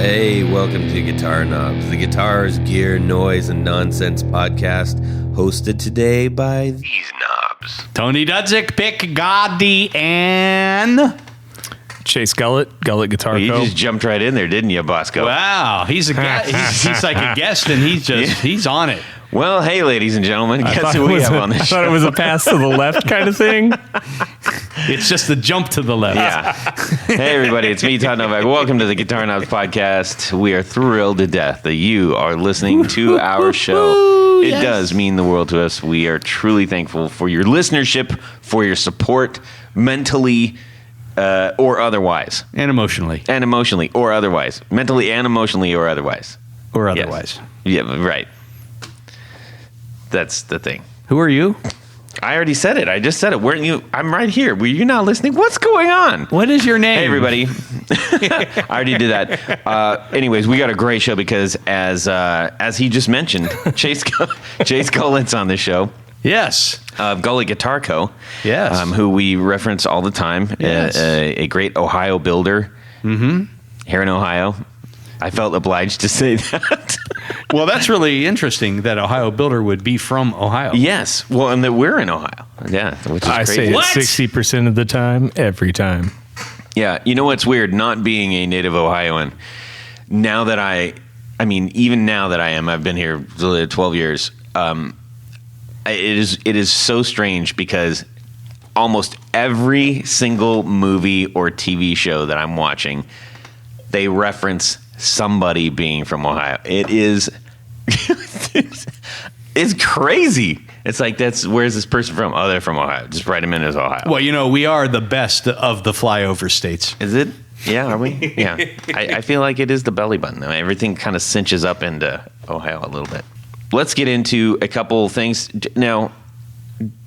Hey, welcome to Guitar Knobs, the guitars, gear, noise, and nonsense podcast, hosted today by these knobs. Tony Dudzik, Pick Gotti, and Chase Gullett, Gullett Guitar Co. You just jumped right in there, didn't you, Bosco? wow, he's like a guest, and he's on it. Well, hey, ladies and gentlemen, guess who we have on this I show? thought it was a pass to the left kind of thing. It's just the jump to the left. Yeah. Hey, everybody, it's me, Todd Novak. Welcome to the Guitar Knobs podcast. We are thrilled to death that you are listening to our show. It does mean the world to us. We are truly thankful for your listenership, for your support, mentally or otherwise. And emotionally. And emotionally or otherwise. Mentally and emotionally or otherwise. Or otherwise. Yes. Yeah, right. That's the thing. Who are you? I already said it. I just said it. Weren't you? I'm right here. Were you not listening? What's going on? What is your name? Hey, everybody. I already did that. Anyways, we got a great show because as he just mentioned, Chase Gullett's on this show. Yes. Of Gullett Guitar Co. Yes. Who we reference all the time. Yes. A great Ohio builder. Mm-hmm. Here in Ohio. I felt obliged to say that. Well, that's really interesting that Ohio Builder would be from Ohio. Yes. Well, and that we're in Ohio. Yeah, which is I crazy. say it What? 60% of the time, every time. Yeah, you know what's weird? Not being a native Ohioan, now that even now that I am, I've been here 12 years, it is so strange because almost every single movie or TV show that I'm watching, they reference somebody being from Ohio. It is, it's crazy. It's like, where's this person from? Oh, they're from Ohio. Just write them in as Ohio. Well, we are the best of the flyover states. Is it? Yeah, are we? Yeah. I feel like it is the belly button, though. Everything kind of cinches up into Ohio a little bit. Let's get into a couple things. Now,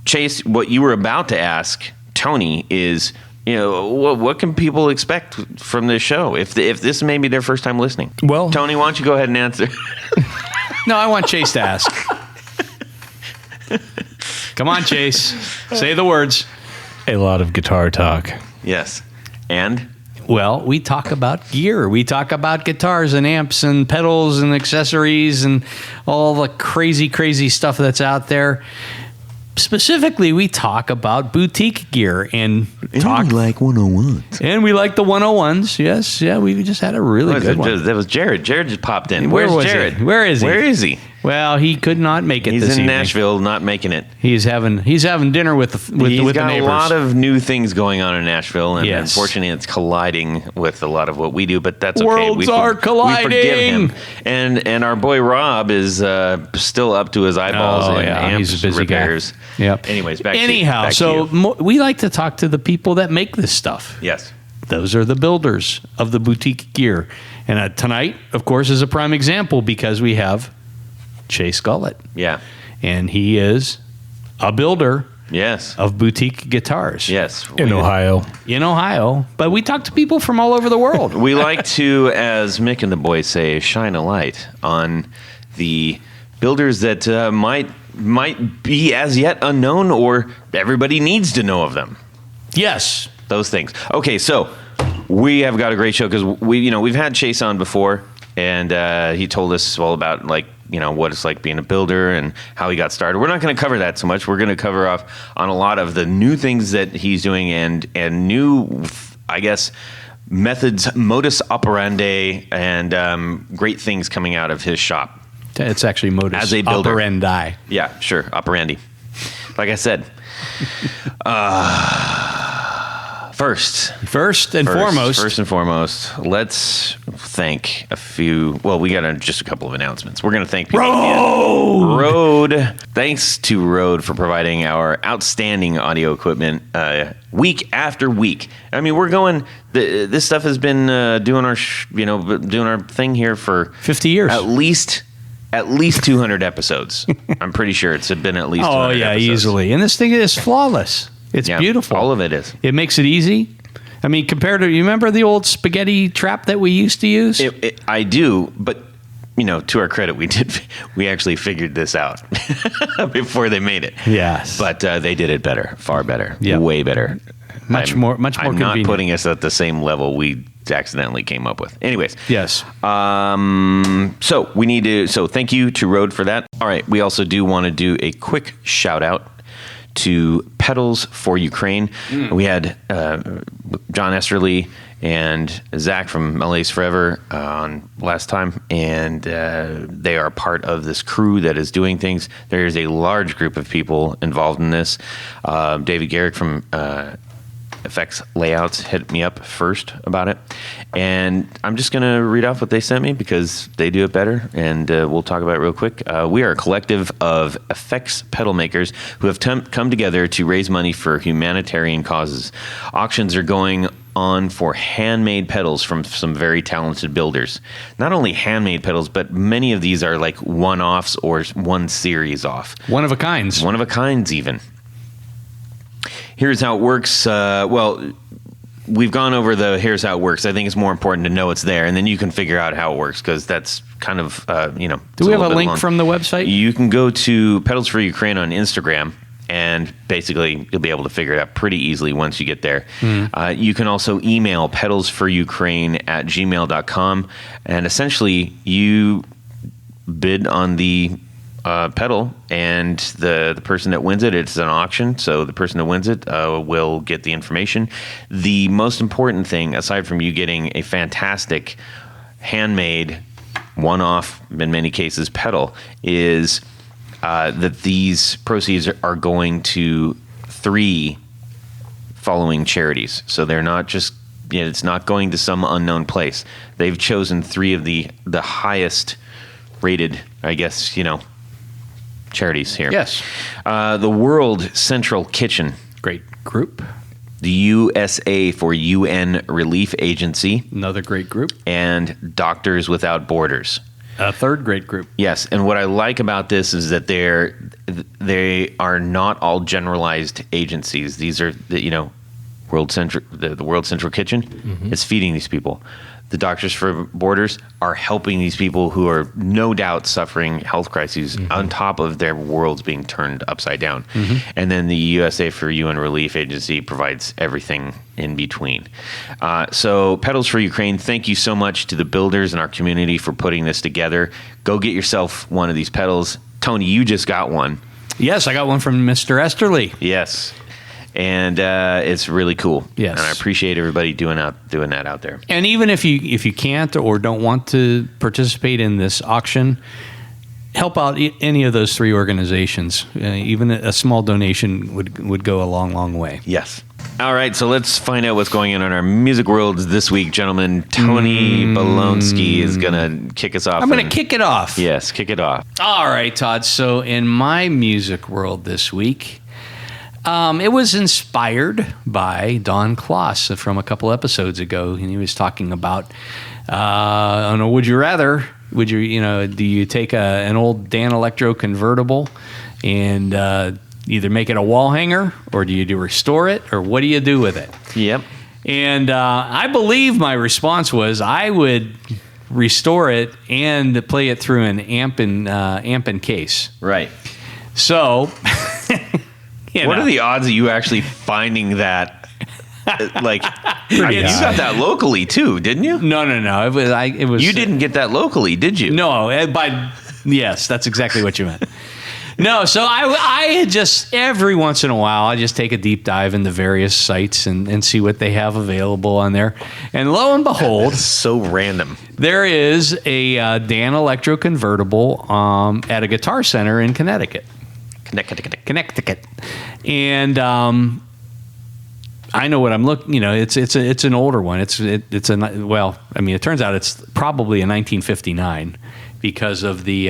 Chase, what you were about to ask Tony is, what can people expect from this show if this may be their first time listening? Well, Tony, why don't you go ahead and answer? No, I want Chase to ask. Come on, Chase. Say the words. a lot of guitar talk. Yes. And? Well, we talk about gear. We talk about guitars and amps and pedals and accessories and all the crazy, crazy stuff that's out there. Specifically, we talk about boutique gear and talk like 101s. And we like the 101s. Yes, yeah, we just had a really good one. That was Jared. Jared just popped in. Where Where's was Jared? he? Where is he? Where is he? Well, he could not make it. He's this in evening. Nashville, not making it. He's having dinner with the He's with got the neighbors. a lot of new things going on in Nashville, and Yes. unfortunately, it's colliding with a lot of what we do. But that's okay. Worlds are colliding. We forgive him. And our boy Rob is still up to his eyeballs in amps he's a busy repairs. guy. Yep. Anyways, back Anyhow, to so you. we like to talk to the people that make this stuff. Yes. Those are the builders of the boutique gear. And tonight, of course, is a prime example because we have Chase Gullett. Yeah. And he is a builder Yes. of boutique guitars Yes. In Ohio. in Ohio. But we talk to people from all over the world. We like to, as Mick and the boys say, shine a light on the builders that might be as yet unknown, or everybody needs to know of them. Yes. Those things. Okay, so we have got a great show because we've had Chase on before, and he told us all about what it's like being a builder and how he got started. We're not going to cover that so much. We're going to cover off on a lot of the new things that he's doing and new, I guess, methods, modus operandi, and great things coming out of his shop. It's actually modus As a builder. operandi. Yeah, sure, operandi. Like I said. First and foremost, let's thank a few. Well, we got just a couple of announcements. We're going to thank people. Rode. Thanks to Rode for providing our outstanding audio equipment week after week. I mean, we're going. This stuff has been doing our thing here for 50 years. At least 200 episodes. I'm pretty sure it's been at least 200 episodes. Easily. And this thing is flawless. It's beautiful. All of it is. It makes it easy. I mean, compared to, you remember the old spaghetti trap that we used to use? I do, but to our credit, we actually figured this out before they made it. Yes. But they did it better, far better, Yep. way better. Much more I'm convenient. not putting us at the same level. We accidentally came up with. Anyways. Yes. So thank you to Rode for that. All right. We also do want to do a quick shout out to Pedals for Ukraine. We had John Esterly and Zach from LA's Forever on last time, and they are part of this crew that is doing things. There is a large group of people involved in this. David Garrick from Effects Layouts hit me up first about it, and I'm just going to read off what they sent me because they do it better, and we'll talk about it real quick. We are a collective of effects pedal makers who have come together to raise money for humanitarian causes. Auctions are going on for handmade pedals from some very talented builders. Not only handmade pedals, but many of these are like one-offs or one series off. One of a kinds. One of a kinds even. Here's how it works. We've gone over the here's how it works. I think it's more important to know it's there, and then you can figure out how it works because that's kind of, Do we have a link from the website? You can go to Pedals for Ukraine on Instagram, and basically you'll be able to figure it out pretty easily once you get there. You can also email pedalsforukraine@gmail.com, and essentially you bid on the pedal, and the person that wins it, it's an auction, so the person that wins it will get the information. The most important thing, aside from you getting a fantastic handmade one-off, in many cases, pedal, is that these proceeds are going to 3 following charities. So they're not just, it's not going to some unknown place. They've chosen 3 of the highest rated, I guess, charities here. Yes. The World Central Kitchen. Great group. The USA for UN Relief Agency. Another great group. And Doctors Without Borders. A third great group. Yes, and what I like about this is that they are not all generalized agencies. These are the World Central Kitchen is feeding these people. The Doctors for Borders are helping these people who are no doubt suffering health crises on top of their worlds being turned upside down. And then the USA for UN Relief Agency provides everything in between. So Pedals for Ukraine, thank you so much to the builders in our community for putting this together. Go get yourself one of these pedals. Tony, you just got one. Yes, I got one from Mr. Esterly. Yes. And it's really cool. Yes. And I appreciate everybody doing that out there. And even if you can't or don't want to participate in this auction, help out any of those 3 organizations. Even a small donation would go a long, long way. Yes. All right, so let's find out what's going on in our music world this week, gentlemen. Tony Bolonsky is going to kick us off. I'm going to kick it off. Yes, kick it off. All right, Todd. So in my music world this week, it was inspired by Don Kloss from a couple episodes ago, and he was talking about, would you rather? Do you take an old Dan Electro convertible and either make it a wall hanger, or do you restore it, or what do you do with it? Yep. And I believe my response was I would restore it and play it through an amp and case. Right. So. What are the odds of you actually finding that? Like, you got that locally too, didn't you? No. It was. You didn't get that locally, did you? No. Yes, that's exactly what you meant. No. So I just every once in a while I just take a deep dive into various sites and see what they have available on there. And lo and behold, that's so random. There is a Dan Electro convertible at a Guitar Center in Connecticut. And I know what I'm looking. It's an older one. It turns out it's probably a 1959 because of the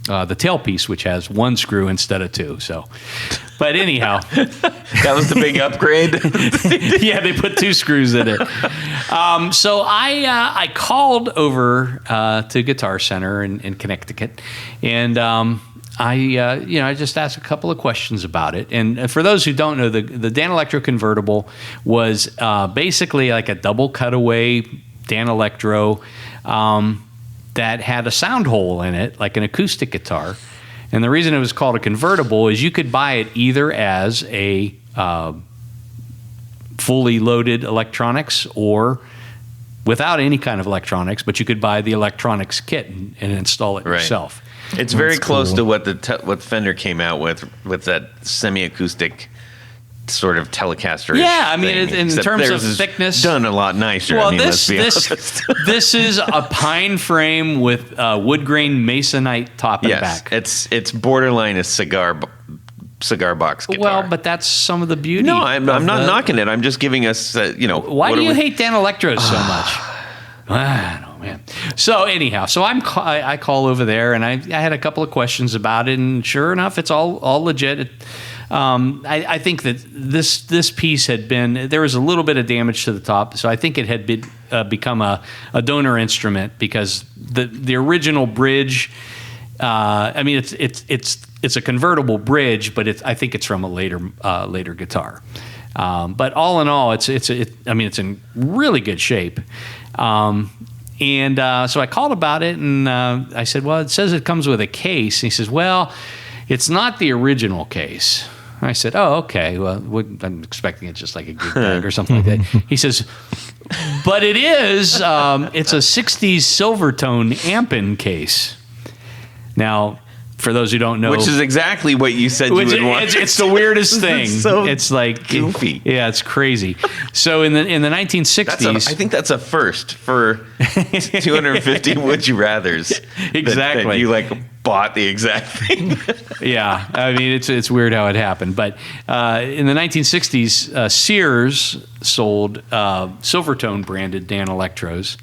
tailpiece, which has 1 screw instead of 2. So, but anyhow, that was the big upgrade. Yeah, they put 2 screws in it. So I called over to Guitar Center in Connecticut, and. I just asked a couple of questions about it. And for those who don't know, the Dan Electro convertible was basically like a double cutaway Dan Electro that had a sound hole in it, like an acoustic guitar. And the reason it was called a convertible is you could buy it either as a fully loaded electronics or without any kind of electronics, but you could buy the electronics kit and install it Right. yourself. It's very close to what what Fender came out with that semi-acoustic sort of Telecaster. Yeah, I mean, in terms of thickness, done a lot nicer. Well, I mean, let's be honest. this is a pine frame with wood grain masonite top and Yes, back. it's borderline a cigar box guitar. Well, but that's some of the beauty. no, I'm not knocking it. I'm just giving us, Why do you hate Dan Electros so much? I don't know, man. So anyhow, I call over there, and I had a couple of questions about it, and sure enough, it's all legit. I think that this piece there was a little bit of damage to the top, so I think it had become a donor instrument, because the original bridge. I mean, it's a convertible bridge, but I think it's from a later guitar. But all in all, it's in really good shape. And so I called about it, and I said, well, it says it comes with a case. And he says, well, it's not the original case. I said, oh, okay. Well, I'm expecting it's just like a gig bag or something like that. He says, but it is. It's a 60s Silvertone ampin case. Now, for those who don't know, which is exactly what you said you would want. It's the weirdest thing. So it's like goofy. Yeah, it's crazy. So in the 1960s, I think that's a first for 250 would you rathers. Exactly. That you bought the exact thing. Yeah, I mean it's weird how it happened, but in the 1960s, Sears sold Silvertone branded Dan Electros,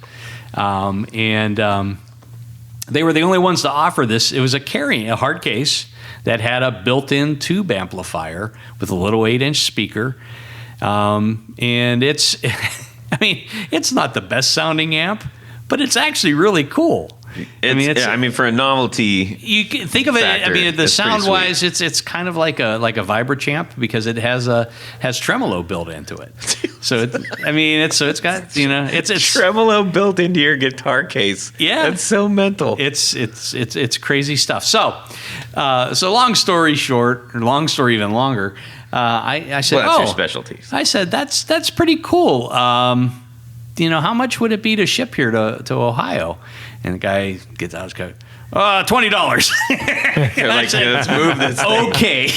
and they were the only ones to offer this. It was a hard case that had a built-in tube amplifier with a little 8-inch speaker, and it's it's not the best sounding amp, but it's actually really cool. For a novelty, you can think of it. factor, I mean, the it's sound pretty wise, it's kind of like a Vibrachamp, because it has tremolo built into it. So it's got it's tremolo built into your guitar case. Yeah, that's so mental. It's crazy stuff. So long story short, or long story even longer, I said, that's your specialty. I said that's pretty cool. How much would it be to ship here to Ohio? And the guy gets out his coat. $20. Let's move this thing. Okay,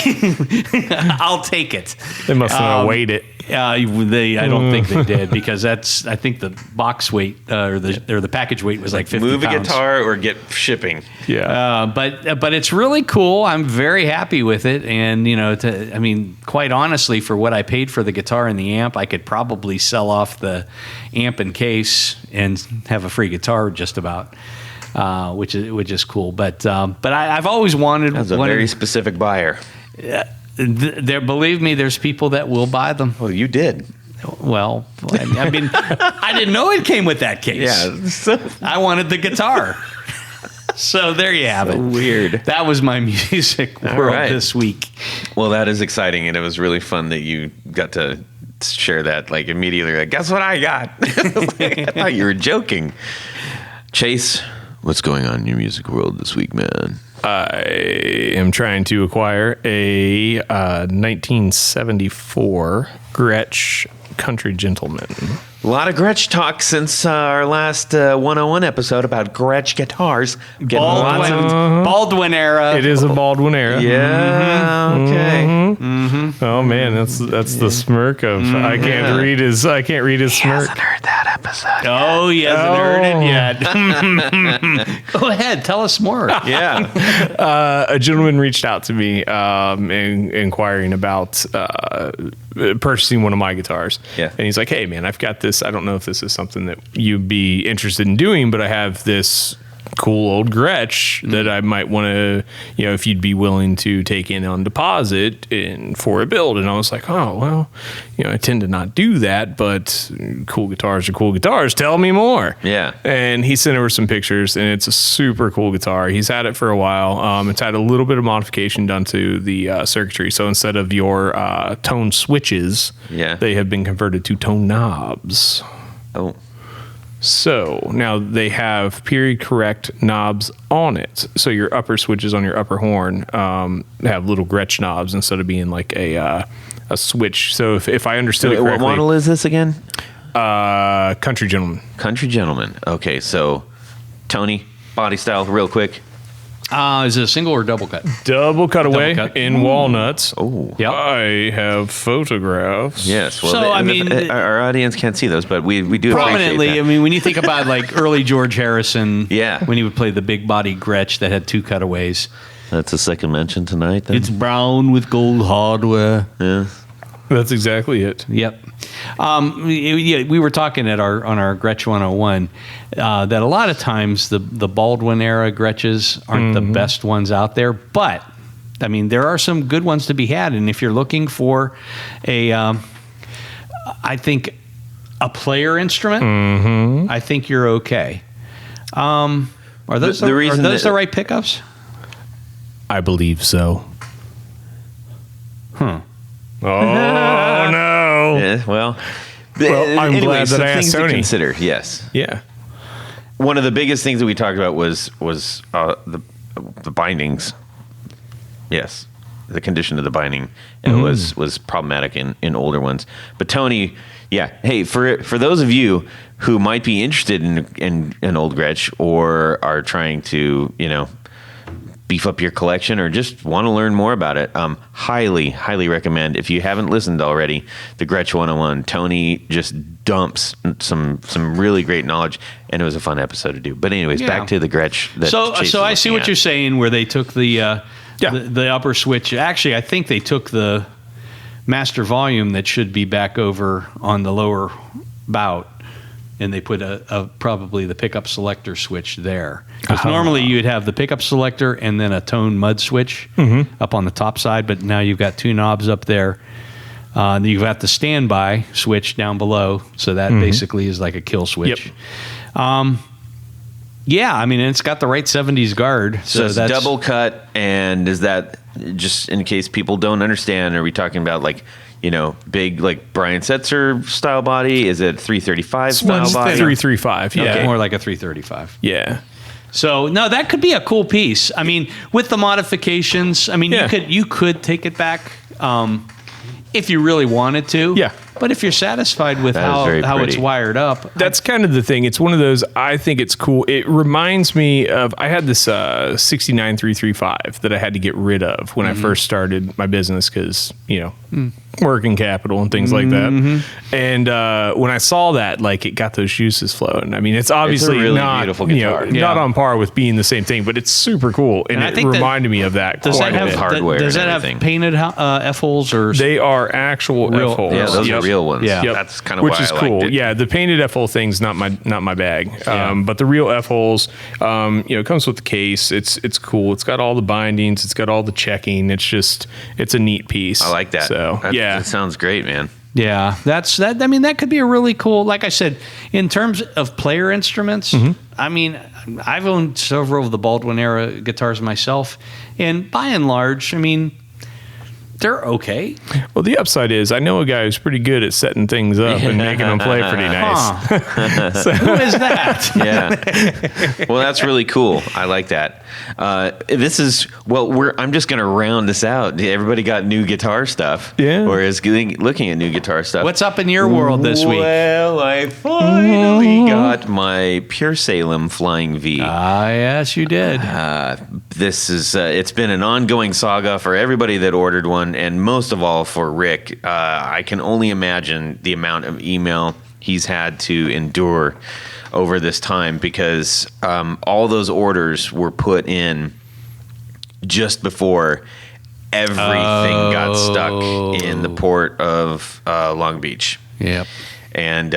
I'll take it. They must not weight it. I don't think they did, because I think the box weight or the package weight was like 50 Move pounds. a guitar or get shipping. Yeah. But it's really cool. I'm very happy with it, and quite honestly, for what I paid for the guitar and the amp, I could probably sell off the amp and case and have a free guitar just about. Which is cool, but I've always wanted. That's a very specific buyer. Believe me, there's people that will buy them. Well, you did. Well, I didn't know it came with that case. Yeah, I wanted the guitar. So there you have it. Weird. That was my music world this week. Well, that is exciting, and it was really fun that you got to share that immediately. Guess what I got? I thought you were joking. Chase, what's going on in your music world this week, man? I am trying to acquire a 1974 Gretsch Country Gentleman. A lot of Gretsch talk since our last 101 episode about Gretsch guitars. Baldwin era. It is a Baldwin era. Yeah. Okay. Mm-hmm. Oh man, that's the smirk of I can't read his smirk. Hasn't heard that episode. Oh, he hasn't heard it yet. Go ahead, tell us more. Yeah. A gentleman reached out to me inquiring about purchasing one of my guitars. Yeah. And he's like, hey man, I've got this. I don't know if this is something that you'd be interested in doing, but I have this cool old Gretsch that I might want to, if you'd be willing to take in on deposit for a build. And I was like, oh, well, I tend to not do that, but cool guitars are cool guitars. Tell me more. Yeah. And he sent over some pictures, and it's a super cool guitar. He's had it for a while. It's had a little bit of modification done to the circuitry. So instead of your tone switches, they have been converted to tone knobs. Oh. So now they have period correct knobs on it. So your upper switches on your upper horn have little Gretsch knobs instead of being like a switch. So if I understood it correctly, what model is this again? Country Gentleman. Country Gentleman. Okay, so Tony, body style, real quick. Is it a single or double cut? Double cutaway Double cut. in walnuts. Oh, Yep. I have photographs. yes. Well, So, I mean, our audience can't see those, but we do Prominently, appreciate I mean, when you think about like early George Harrison, Yeah. when he would play the big body Gretsch that had 2 cutaways. that. That's the second mention tonight. Then. It's brown with gold hardware. yeah. That's exactly it. Yep. We were talking on our Gretsch 101 that a lot of times the Baldwin era Gretches aren't the best ones out there, but I mean there are some good ones to be had, and if you're looking for I think a player instrument, I think you're okay. Are those The reason are those that- the right pickups? I believe so. Oh, no. Yeah, well, I'm glad that I asked things to Tony. consider. Yes. Yeah. One of the biggest things that we talked about was the bindings. Yes, the condition of the binding was problematic in older ones. But Tony, yeah, hey, for those of you who might be interested in an old Gretsch or are trying to beef up your collection or just want to learn more about it, highly recommend. If you haven't listened already, the Gretsch 101. Tony just dumps some really great knowledge, and it was a fun episode to do. But anyways, back to the Gretsch. So I see what you're saying, where they took the upper switch. Actually, I think they took the master volume that should be back over on the lower bout, and they put probably the pickup selector switch there. Because normally you'd have the pickup selector and then a tone mud switch up on the top side, but now you've got 2 knobs up there. You've got the standby switch down below, so that basically is like a kill switch. Yep. Yeah, I mean, it's got the right 70s guard. So it's double cut, and is that, just in case people don't understand, are we talking about like, big like Brian Setzer style body? Is it 335 style body? 335. Yeah. Okay. More like a 335. Yeah. So no, that could be a cool piece. I mean, with the modifications, I mean, you could take it back if you really wanted to. Yeah. But if you're satisfied with how it's wired up, That's kind of the thing. It's one of those, I think it's cool. It reminds me of, I had this 69 335 that I had to get rid of when I first started my business because, working capital and things like that. And when I saw that, like, it got those juices flowing. I mean, it's obviously really not, beautiful guitar. not on par with being the same thing, but it's super cool. And I it think reminded me of that does quite that a have bit. hardware Does and that have everything. painted F-holes or? They are actual Real- F-holes. Yeah, those are real ones. Yeah. Yep. That's kind of which why is I cool. liked it. Yeah, the painted F-hole thing's not my bag. But the real F-holes, it comes with the case. It's cool. It's got all the bindings. It's got all the checking. It's a neat piece. I like that. So That sounds great, man. Yeah, that's that. I mean, that could be a really cool. Like I said, in terms of player instruments, I mean, I've owned several of the Baldwin era guitars myself, and by and large, I mean, they're okay. Well, the upside is I know a guy who's pretty good at setting things up and making them play pretty nice. Who is that? Yeah. Well, that's really cool. I like that. I'm just going to round this out. Everybody got new guitar stuff. Yeah. Or is looking at new guitar stuff. What's up in your world this week? Well, I finally got my Pure Salem Flying V. Ah, yes, you did. This is it's been an ongoing saga for everybody that ordered one, and most of all for Rick. I can only imagine the amount of email he's had to endure over this time because all those orders were put in just before everything got stuck in the port of Long Beach. Yep. And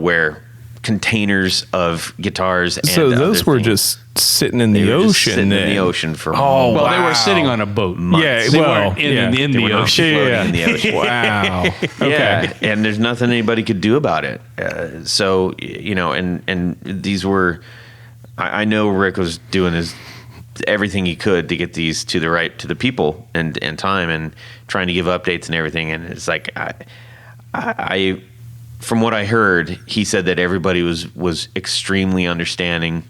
where containers of guitars and So those other were things, just sitting in they the were just ocean. sitting in then. the ocean for Oh, Well, they wow. were sitting on a boat. Yeah, They well, weren't in They the were not ocean. floating in the ocean. Wow. Okay. Yeah, and there's nothing anybody could do about it. So and these were, I know Rick was doing everything he could to get these to the people and time and trying to give updates and everything. And it's like I from what I heard, he said that everybody was extremely understanding,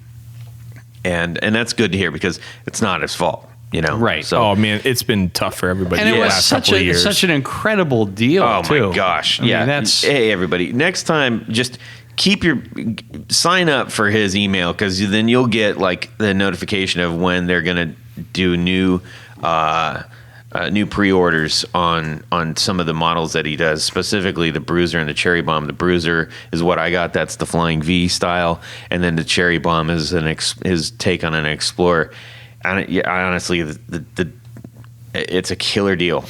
and that's good to hear because it's not his fault. Right. So, Oh man, it's been tough for everybody. And the it was last couple of years. such an incredible deal. oh too. my gosh. I mean, Yeah. that's Hey, everybody. Next time, just sign up for his email, because then you'll get like the notification of when they're going to do new pre-orders on some of the models that he does, specifically the Bruiser and the Cherry Bomb. The Bruiser is what I got. That's the Flying V style. And then the Cherry Bomb is his take on an Explorer. And honestly, it's a killer deal.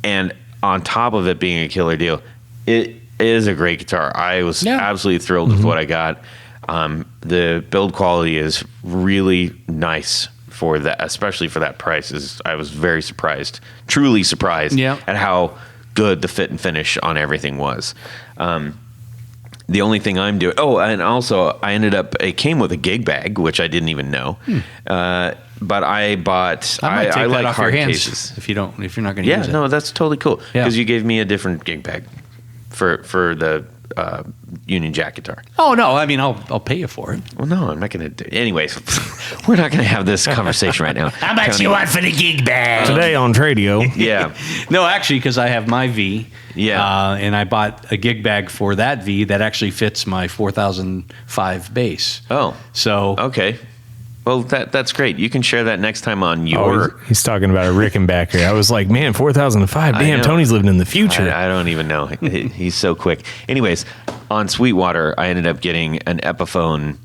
And on top of it being a killer deal, it is a great guitar. I was absolutely thrilled with what I got. The build quality is really nice for that, especially for that price. I was very surprised, truly surprised at how good the fit and finish on everything was. The only thing I'm doing, and also it came with a gig bag, which I didn't even know. But I bought. I might take that like off your hard hands cases. if you're not going to use it. Yeah, no, that's totally cool. Yeah. Because you gave me a different gig bag for the Union Jack guitar. Oh no, I mean I'll pay you for it. Well, no, I'm not going to. Anyways, we're not going to have this conversation right now. How much you want for the gig bag? Today on Tradio. Yeah. No, actually, because I have my V. Yeah. And I bought a gig bag for that V that actually fits my 4005 bass. Oh. So Okay. Well, that's great. You can share that next time on your. He's talking about a Rickenbacker. I was like, man, 4005. I Damn, know. Tony's living in the future. I don't even know. He's so quick. Anyways, on Sweetwater, I ended up getting an Epiphone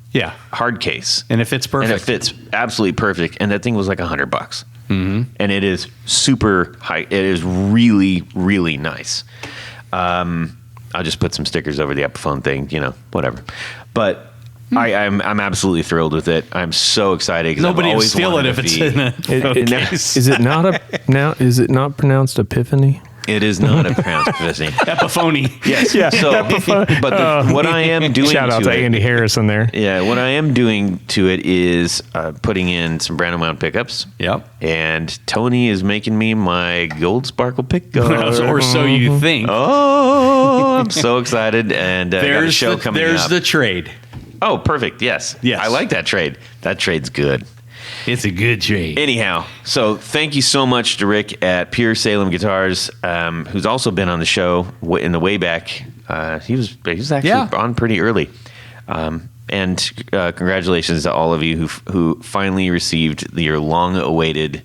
hard case. and it fits perfect. And it fits absolutely perfect. And that thing was like $100. Mm-hmm. And it is super high. It is really, really nice. I'll just put some stickers over the Epiphone thing, whatever. But I'm absolutely thrilled with it. I'm so excited. Nobody will steal it if it's in a case. Is it not pronounced Epiphany? It is not a pronounced Epiphany. Epiphony. Yes. Yeah. So, what I am doing Shout out to Andy Harrison there. Yeah, what I am doing to it is putting in some Brandon Wound pickups. Yep. And Tony is making me my gold sparkle pickup. Or so you think. Oh, I'm so excited. And I got a show coming up. There's the trade. Oh, perfect. Yes. Yes. I like that trade. That trade's good. It's a good trade. Anyhow, so thank you so much to Rick at Pure Salem Guitars, who's also been on the show in the way back. He was actually on pretty early. And congratulations to all of you who finally received your long-awaited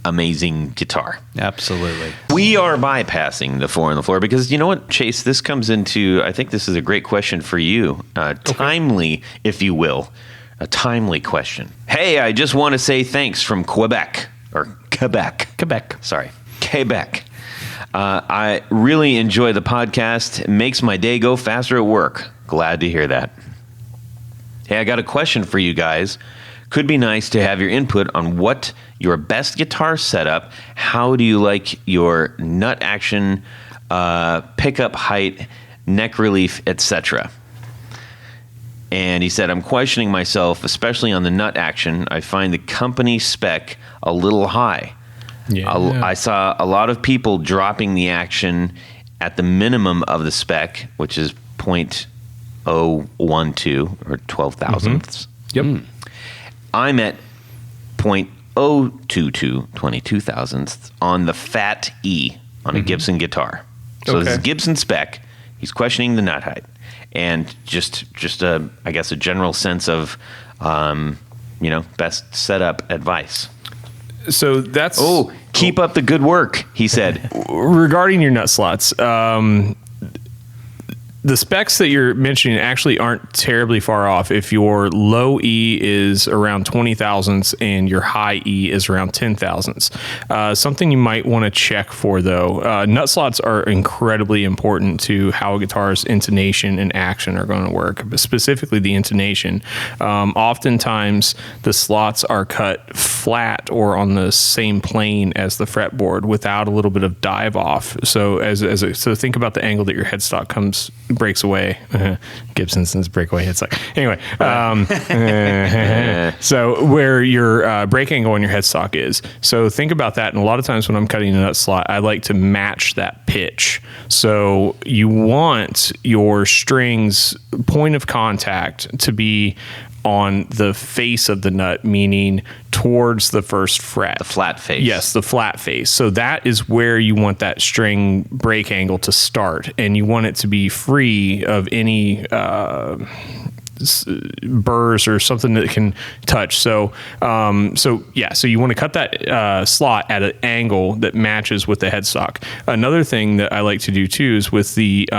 amazing guitar. Absolutely. We are bypassing the 4 on the floor because you know what, Chase? This comes into, I think this is a great question for you. Timely, if you will. A timely question. Hey, I just want to say thanks from Quebec. Sorry, Quebec. I really enjoy the podcast. It makes my day go faster at work. Glad to hear that. Hey, I got a question for you guys. Could be nice to have your input on what your best guitar setup. How do you like your nut action, pickup height, neck relief, etc.? And he said, I'm questioning myself, especially on the nut action. I find the company spec a little high. Yeah. I saw a lot of people dropping the action at the minimum of the spec, which is 0.012 or 12 thousandths. Yep. I'm at 0.022, 22 thousandths on the Fat E on a Gibson guitar. So this is Gibson spec. He's questioning the nut height. And just a, I guess, a general sense of, best setup advice. So that's... keep up the good work, he said. Regarding your nut slots, the specs that you're mentioning actually aren't terribly far off. If your low E is around 20 thousandths and your high E is around 10 thousandths. Something you might want to check for, though, nut slots are incredibly important to how a guitar's intonation and action are going to work, but specifically the intonation. Oftentimes, the slots are cut flat or on the same plane as the fretboard without a little bit of dive off. So so think about the angle that your headstock breaks away. Gibson's breakaway headstock. Anyway, so where your break angle on your headstock is. So think about that. And a lot of times when I'm cutting a nut slot, I like to match that pitch. So you want your strings point of contact to be on the face of the nut, meaning towards the first fret. The flat face. Yes, the flat face. So that is where you want that string break angle to start, and you want it to be free of any burrs or something that can touch. So you want to cut that slot at an angle that matches with the headstock. Another thing that I like to do too is with the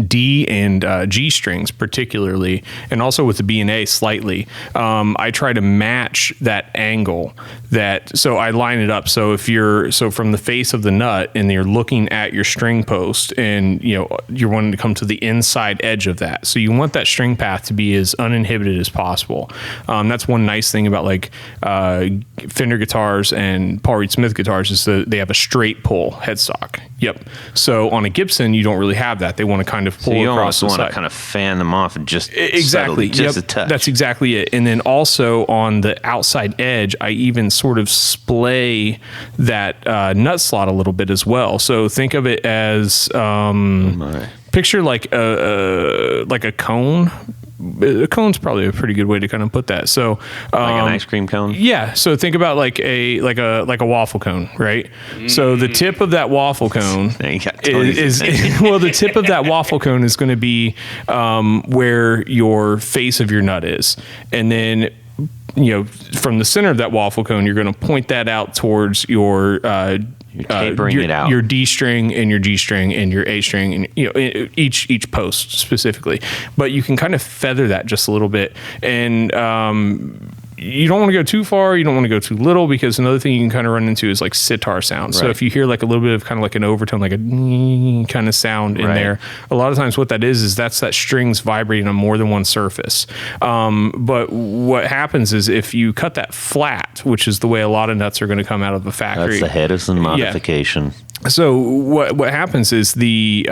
D and G strings particularly, and also with the B and A slightly, I try to match that angle so I line it up. So from the face of the nut and you're looking at your string post, and you're wanting to come to the inside edge of that. So you want that string path to be as uninhibited as possible. That's one nice thing about like Fender guitars and Paul Reed Smith guitars is that they have a straight pull headstock. Yep. So on a Gibson, you don't really have that. They want to kind of pull so you across almost the want side. to kind of fan them off and just Exactly. subtly, just Yep. a touch. That's exactly it. And then also on the outside edge, I even sort of splay that nut slot a little bit as well. So think of it as picture like a cone. A cone's probably a pretty good way to kind of put that. So like an ice cream cone. Yeah. So think about like a waffle cone, right? So the tip of that waffle cone is well, the tip of that waffle cone is going to be where your face of your nut is, and then from the center of that waffle cone, you're going to point that out towards your tapering it out. Your D string and your G string and your A string, and each post specifically. But you can kind of feather that just a little bit, and you don't want to go too far. You don't want to go too little, because another thing you can kind of run into is like sitar sound. Right. So if you hear like a little bit of kind of like an overtone, like a kind of sound in there, a lot of times what that is that's that strings vibrating on more than one surface. But what happens is if you cut that flat, which is the way a lot of nuts are going to come out of the factory. That's the Hedison modification. Yeah. So what happens is the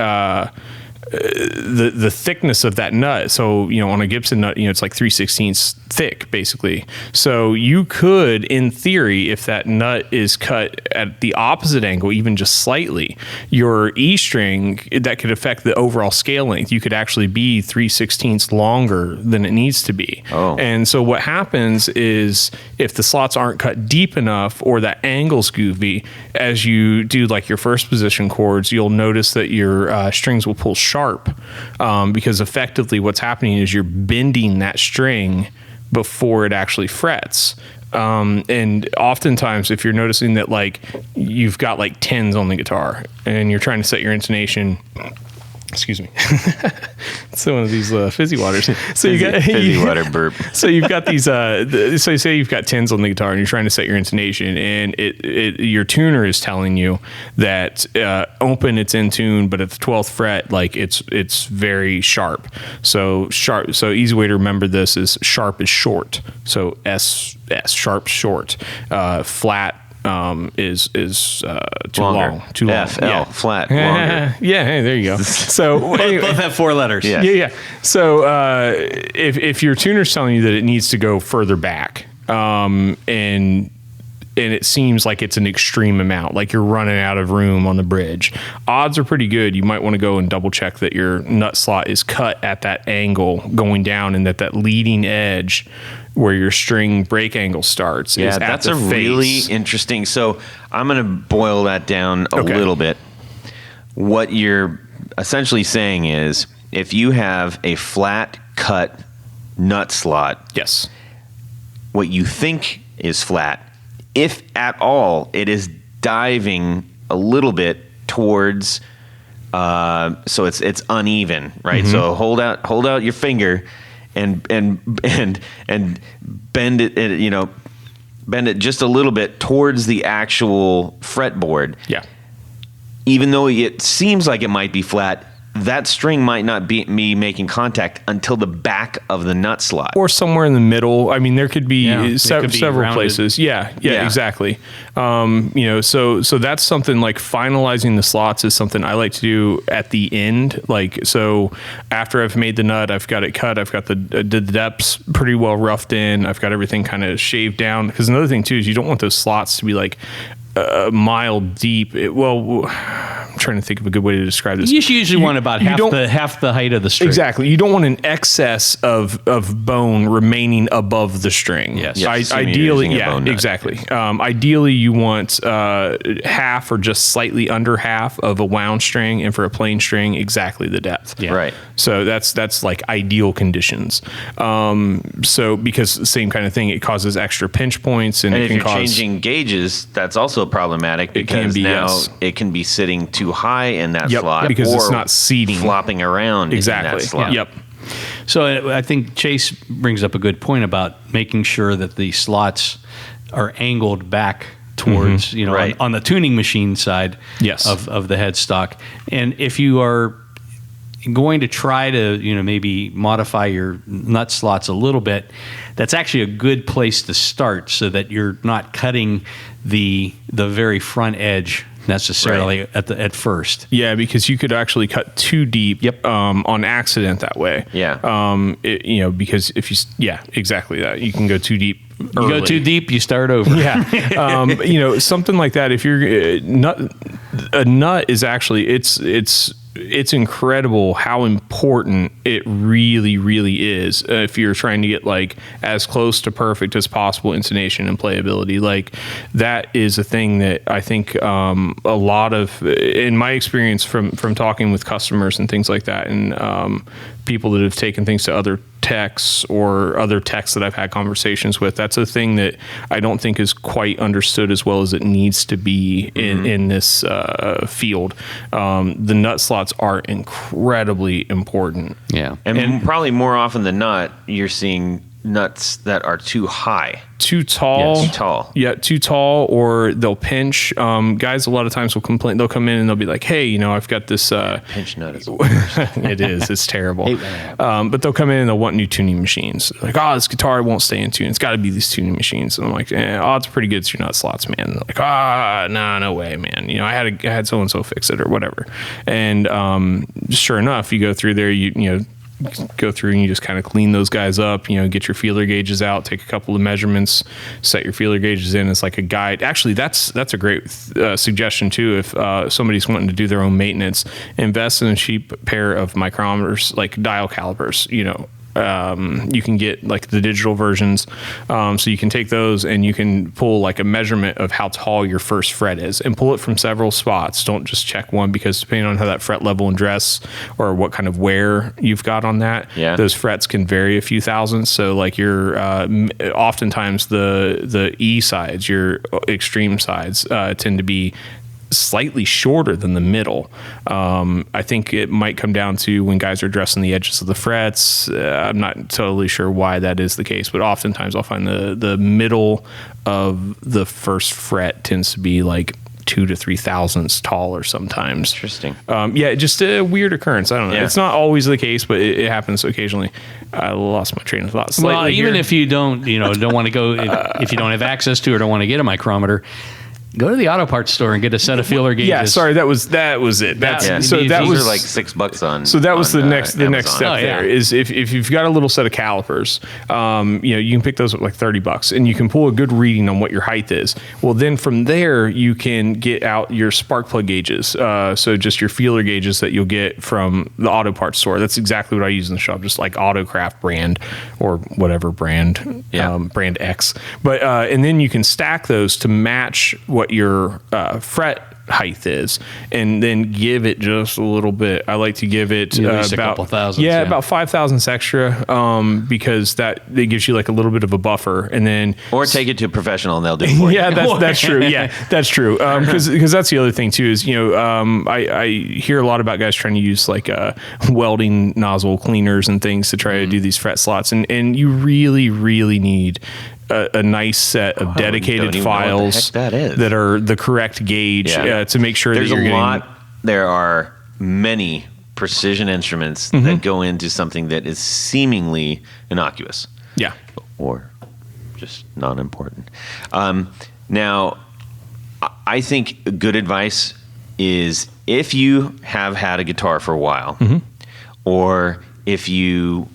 thickness of that nut. So, on a Gibson nut, it's like 3/16 thick basically. So you could, in theory, if that nut is cut at the opposite angle, even just slightly, your E string, that could affect the overall scale length. You could actually be 3/16 longer than it needs to be. Oh. And so what happens is if the slots aren't cut deep enough or that angle's goofy, as you do like your first position chords, you'll notice that your strings will pull sharp, because effectively what's happening is you're bending that string before it actually frets. And oftentimes if you're noticing that like you've got like 10s on the guitar and you're trying to set your intonation, excuse me. It's one of these fizzy waters. So you got fizzy water burp. So you've got these. So say you've got 10s on the guitar and you're trying to set your intonation, and your tuner is telling you that open, it's in tune, but at the 12th fret, like it's very sharp. So sharp. So easy way to remember this is sharp is short. So S sharp short. Flat is too longer. long. Too long. FL flat longer. Yeah, hey, there you go. So anyway, both have 4 letters. Yeah. So if your tuner's telling you that it needs to go further back, and it seems like it's an extreme amount, like you're running out of room on the bridge, odds are pretty good you might want to go and double check that your nut slot is cut at that angle going down, and that leading edge where your string break angle starts. Yeah, is that's at the a face. really interesting. So I'm going to boil that down a little bit. What you're essentially saying is if you have a flat cut nut slot, Yes. what you think is flat, if at all, it is diving a little bit towards, so it's uneven, right? Mm-hmm. So hold out your finger and bend it, bend it just a little bit towards the actual fretboard. Yeah. Even though it seems like it might be flat, that string might not be me making contact until the back of the nut slot. Or somewhere in the middle. I mean, there could be, it could be several rounded. places. Yeah, Yeah. exactly. So that's something like finalizing the slots is something I like to do at the end. Like, so after I've made the nut, I've got it cut, I've got the depths pretty well roughed in, I've got everything kind of shaved down. Because another thing too is you don't want those slots to be like a mile deep. I'm trying to think of a good way to describe this. You usually want about half the height of the string. Exactly. You don't want an excess of bone remaining above the string. Yes. Ideally, using a bone nut. exactly. Ideally, you want half or just slightly under half of a wound string, and for a plain string, exactly the depth. Yeah. Right. So that's like ideal conditions. So because the same kind of thing, it causes extra pinch points, and it if can you're cause changing gauges, that's also problematic because now it can be sitting too high in that slot because or it's not seating, flopping around exactly. in that slot. Yep. So I think Chase brings up a good point about making sure that the slots are angled back towards, Right. on the tuning machine side Yes. of the headstock. And if you are going to try to, maybe modify your nut slots a little bit, that's actually a good place to start so that you're not cutting the very front edge necessarily at first. Yeah, because you could actually cut too deep on accident that way. Yeah. Because if exactly that. You can go too deep early. You go too deep, you start over. Yeah. Something like that. If you're a nut is actually, it's incredible how important it really, really is if you're trying to get like as close to perfect as possible intonation and playability. Like that is a thing that I think a lot of, in my experience from talking with customers and things like that, and people that have taken things to other techs or other techs that I've had conversations with, that's a thing that I don't think is quite understood as well as it needs to be in this field. The nut slots are incredibly important. Yeah. And probably more often than not, you're seeing nuts that are too high. Too tall. Yeah, too tall. Yeah, too tall, or they'll pinch. Guys a lot of times will complain. They'll come in and they'll be like, hey, I've got this... pinch nut is the worst. It is. It's terrible. But they'll come in and they'll want new tuning machines. Like, this guitar won't stay in tune. It's got to be these tuning machines. And I'm like, it's pretty good. It's your nut slots, man. And they're like, no way, man. I had so-and-so fix it or whatever. And sure enough, you go through there, you go through and you just kind of clean those guys up, get your feeler gauges out, take a couple of measurements, set your feeler gauges in. It's like a guide. Actually, that's a great suggestion too. If somebody's wanting to do their own maintenance, invest in a cheap pair of micrometers, like dial calipers. You can get like the digital versions, so you can take those and you can pull like a measurement of how tall your first fret is and pull it from several spots. Don't just check one, because depending on how that fret level and dress or what kind of wear you've got on that, those frets can vary a few thousandths. So like your oftentimes the E sides, your extreme sides, tend to be slightly shorter than the middle. I think it might come down to when guys are dressing the edges of the frets. I'm not totally sure why that is the case, but oftentimes I'll find the middle of the first fret tends to be like 2 to 3 thousandths taller sometimes. Interesting. Just a weird occurrence. I don't know. Yeah. It's not always the case, but it happens occasionally. I lost my train of thought slightly. Well, even here. if you don't want to go, if you don't have access to it or want to get a micrometer, go to the auto parts store and get a set of feeler gauges. Yeah, sorry, that was it. So that these was are like $6 on. So that was the next Amazon. step. There is if you've got a little set of calipers, you can pick those up like $30, and you can pull a good reading on what your height is. Well, then from there you can get out your spark plug gauges. So just your feeler gauges that you'll get from the auto parts store. That's exactly what I use in the shop, just like Autocraft brand or whatever brand, brand X. But and then you can stack those to match what your fret height is, and then give it just a little bit. I like to give it a about couple thousandths, about 5 thousandths extra, because that gives you like a little bit of a buffer, and then Or take it to a professional and they'll do it for you. that's true. Yeah, that's true. Because that's the other thing too is I hear a lot about guys trying to use like welding nozzle cleaners and things to try to do these fret slots, and you really need a nice set of dedicated files that are the correct gauge to make sure There's that you're a getting... lot. There are many precision instruments that go into something that is seemingly innocuous. Yeah. Or just non-important. Now, I think good advice is if you have had a guitar for a while, or if you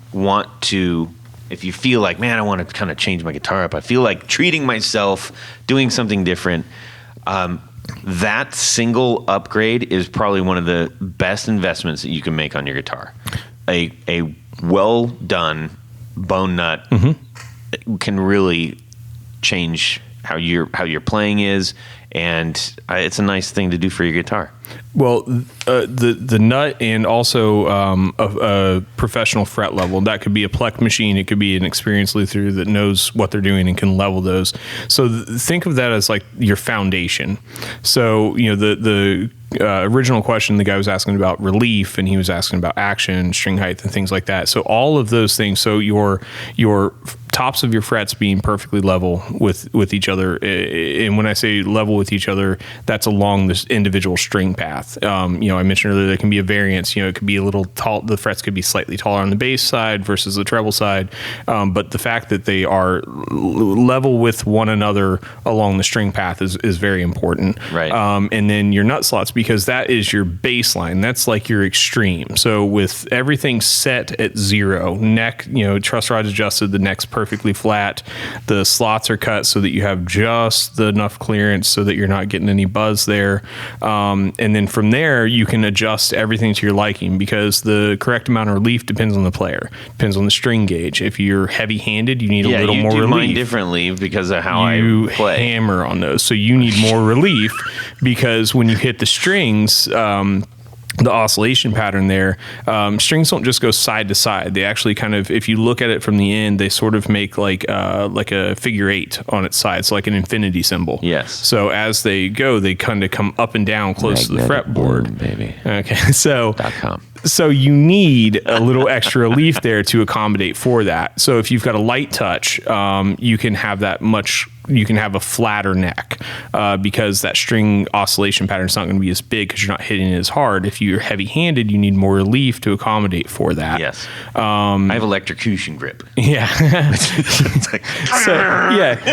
feel like, man, I want to kind of change my guitar up, I feel like treating myself, doing something different, That single upgrade is probably one of the best investments that you can make on your guitar. A well done bone nut can really change how your playing is, and it's a nice thing to do for your guitar. Well, the nut and also a professional fret level. That could be a Plek machine. It could be an experienced luthier that knows what they're doing and can level those. So think of that as like your foundation. So, the original question, the guy was asking about relief, and he was asking about action, string height, and things like that. So all of those things. So your tops of your frets being perfectly level with each other. And when I say level with each other, that's along this individual string path. I mentioned earlier there can be a variance. It could be a little tall. The frets could be slightly taller on the bass side versus the treble side. But the fact that they are level with one another along the string path is very important. Right. And then your nut slots, because that is your baseline. That's like your extreme. So with everything set at 0, neck, truss rods adjusted, the neck's perfectly flat. The slots are cut so that you have just enough clearance so that you're not getting any buzz there. And then from there, you can adjust everything to your liking, because the correct amount of relief depends on the player, depends on the string gauge. If you're heavy-handed, you need a little more relief. Yeah, you do mine differently because of how I play. You hammer on those, so you need more relief, because when you hit the strings, the oscillation pattern there, strings don't just go side to side. They actually kind of, if you look at it from the end, they sort of make like a figure 8 on its side. So like an infinity symbol. Yes. So as they go, they kind of come up and down close to the fretboard. Baby. Okay. So .com. So you need a little extra relief there to accommodate for that. So if you've got a light touch, you can have a flatter neck, because that string oscillation pattern is not going to be as big because you're not hitting it as hard. If you're heavy-handed, you need more relief to accommodate for that. Yes. I have electrocution grip. Yeah.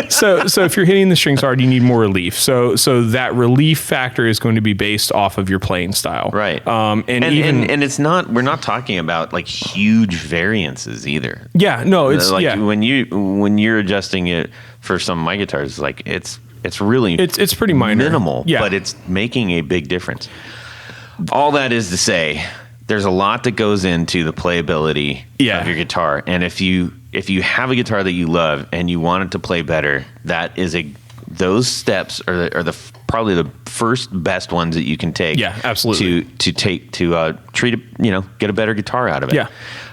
So if you're hitting the strings hard, you need more relief. So that relief factor is going to be based off of your playing style. Right. And it's not, we're not talking about like huge variances either. Yeah, no, it's like yeah. when you're adjusting it for some of my guitars, like it's really it's pretty minor, minimal, yeah, but it's making a big difference. All that is to say, there's a lot that goes into the playability of your guitar, and if you have a guitar that you love and you want it to play better, those steps are probably the first best ones that you can take. Yeah, absolutely. To treat it, get a better guitar out of it. Yeah.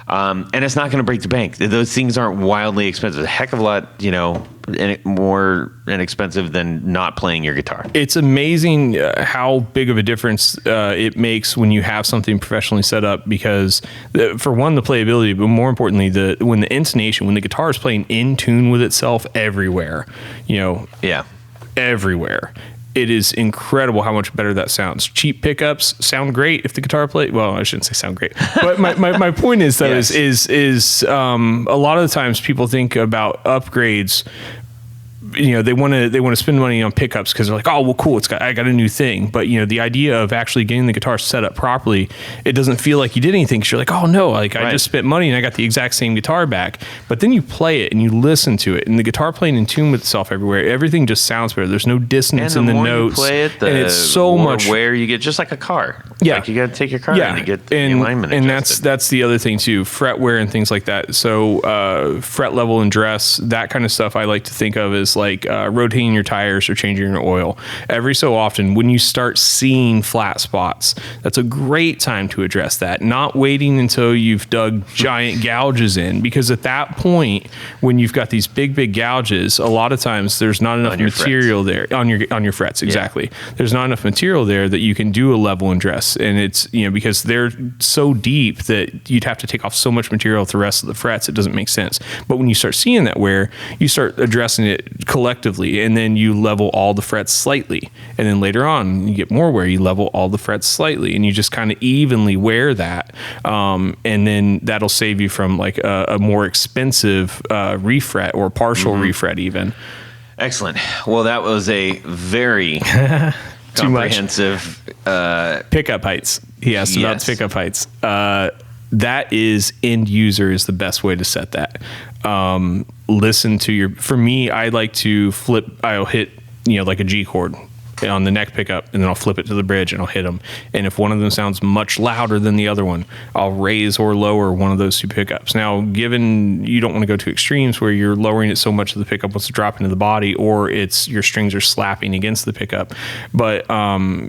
And it's not going to break the bank. Those things aren't wildly expensive. A heck of a lot, more inexpensive than not playing your guitar. It's amazing how big of a difference it makes when you have something professionally set up, because for one, the playability, but more importantly, when the intonation, when the guitar is playing in tune with itself everywhere, everywhere. It is incredible how much better that sounds. Cheap pickups sound great if the guitar plays. Well, I shouldn't say sound great, but my point is though yes. is a lot of the times people think about upgrades. They want to spend money on pickups because they're like, oh well, cool, I got a new thing. But the idea of actually getting the guitar set up properly, it doesn't feel like you did anything, because you're like, oh no, I just spent money and I got the exact same guitar back. But then you play it and you listen to it, and the guitar playing in tune with itself everywhere, everything just sounds better. There's no dissonance in the notes. You play it, and it's so much where you get, just like a car. Yeah, like you got to take your car and you get the alignment and adjusted. that's the other thing too, fret wear and things like that. So fret level and dress, that kind of stuff, I like to think of as like rotating your tires or changing your oil. Every so often, when you start seeing flat spots, that's a great time to address that. Not waiting until you've dug giant gouges in, because at that point, when you've got these big gouges, a lot of times there's not enough material there on your frets. Exactly. Yeah. There's not enough material there that you can do a level and dress, and it's because they're so deep that you'd have to take off so much material with the rest of the frets. It doesn't make sense. But when you start seeing that wear, you start addressing it collectively, and then you level all the frets slightly, and then later on you get more wear, you level all the frets slightly, and you just kind of evenly wear that, and then that'll save you from like a more expensive refret or partial refret even. Excellent. Well, that was a very comprehensive pickup heights. He asked about pickup heights. That is, end user is the best way to set that. Listen to for me, I like to flip, I'll hit, like a G chord on the neck pickup, and then I'll flip it to the bridge and I'll hit them. And if one of them sounds much louder than the other one, I'll raise or lower one of those two pickups. Now, given you don't want to go to extremes where you're lowering it so much that the pickup wants to drop into the body, or it's your strings are slapping against the pickup, but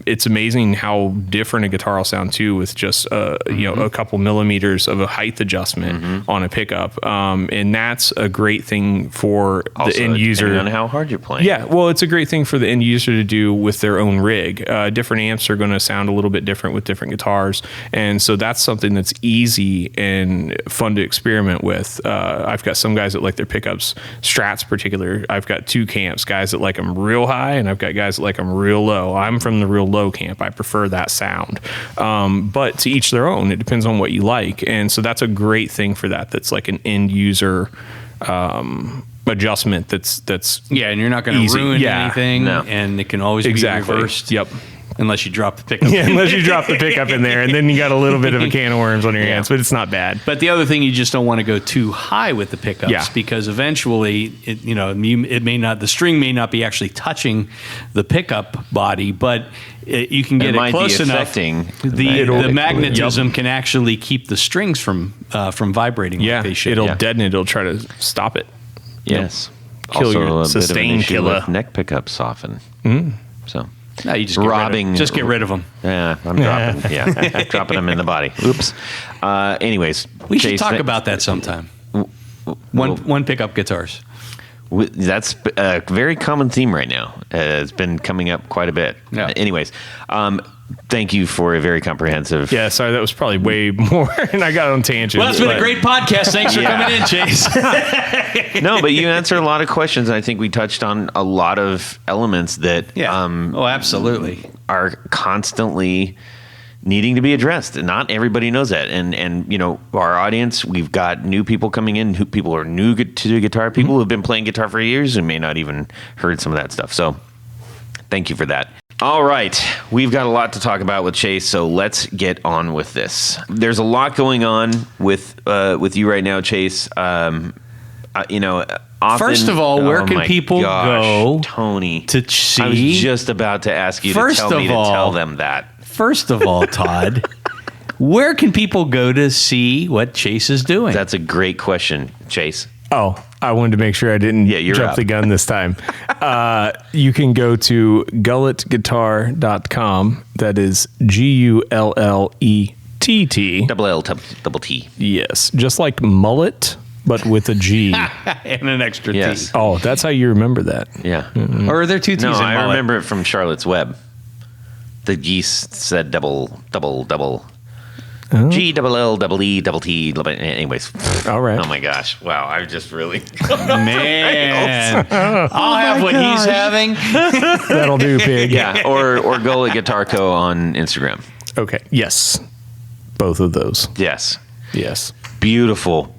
it's amazing how different a guitar will sound too with just a couple millimeters of a height adjustment on a pickup, and that's a great thing for Also, the end user. depending on how hard you're playing. Yeah, well, it's a great thing for the end user to do with their own rig. Different amps are going to sound a little bit different with different guitars, and so that's something that's easy and fun to experiment with. I've got some guys that like their pickups, Strats particular. I've got two camps, guys that like them real high, and I've got guys that like them real low. I'm from the real low camp. I prefer that sound, but to each their own. It depends on what you like, and so that's a great thing for that. That's like an end user adjustment. That's and you're not going to ruin anything, No. and it can always be reversed. Yep. Unless you drop the pickup. Yeah, unless you drop the pickup in there, and then you got a little bit of a can of worms on your hands, but it's not bad. But the other thing, you just don't want to go too high with the pickups, because eventually, the string may not be actually touching the pickup body, but you can get it close enough. The magnetism can actually keep the strings from vibrating. Yeah, like they should. it'll deaden it. It'll try to stop it. Yes. Kill Also, your a sustain bit of an issue killer. with neck pickups often. So. No, you just get rid of them. Yeah, I'm dropping. Dropping them in the body. Oops. Anyways, We should talk about that sometime. One pickup guitars. That's a very common theme right now. It's been coming up quite a bit. Yeah. Anyways, thank you for a very comprehensive. Yeah, sorry, that was probably way more, and I got on tangent. Well, it's been a great podcast. Thanks for coming in, Chase. No, but you answered a lot of questions. I think we touched on a lot of elements that absolutely are constantly needing to be addressed. Not everybody knows that. And our audience, we've got new people coming in, who people are new to the guitar, people who have been playing guitar for years and may not even heard some of that stuff. So thank you for that. All right, we've got a lot to talk about with Chase, so let's get on with this. There's a lot going on with you right now, Chase. Often, first of all, where can people go, Tony, to see? I was just about to ask you to tell them that. First of all, Todd, where can people go to see what Chase is doing? That's a great question, Chase. Oh, I wanted to make sure I didn't jump the gun this time. You can go to gullettguitar.com. That is GULLETT. Double L, double T. Yes, just like mullet, but with a G. And an extra T. Oh, that's how you remember that. Yeah. Or are there two T's in mullet? I remember it from Charlotte's Web. The geese said double. Oh. G double L double E double T. Anyways. All right. Oh my gosh. Wow. I just really. Man. I'll have what he's having. That'll do, pig. Yeah. Or Gullett Guitar Co. on Instagram. Okay. Yes. Both of those. Yes. Yes. Beautiful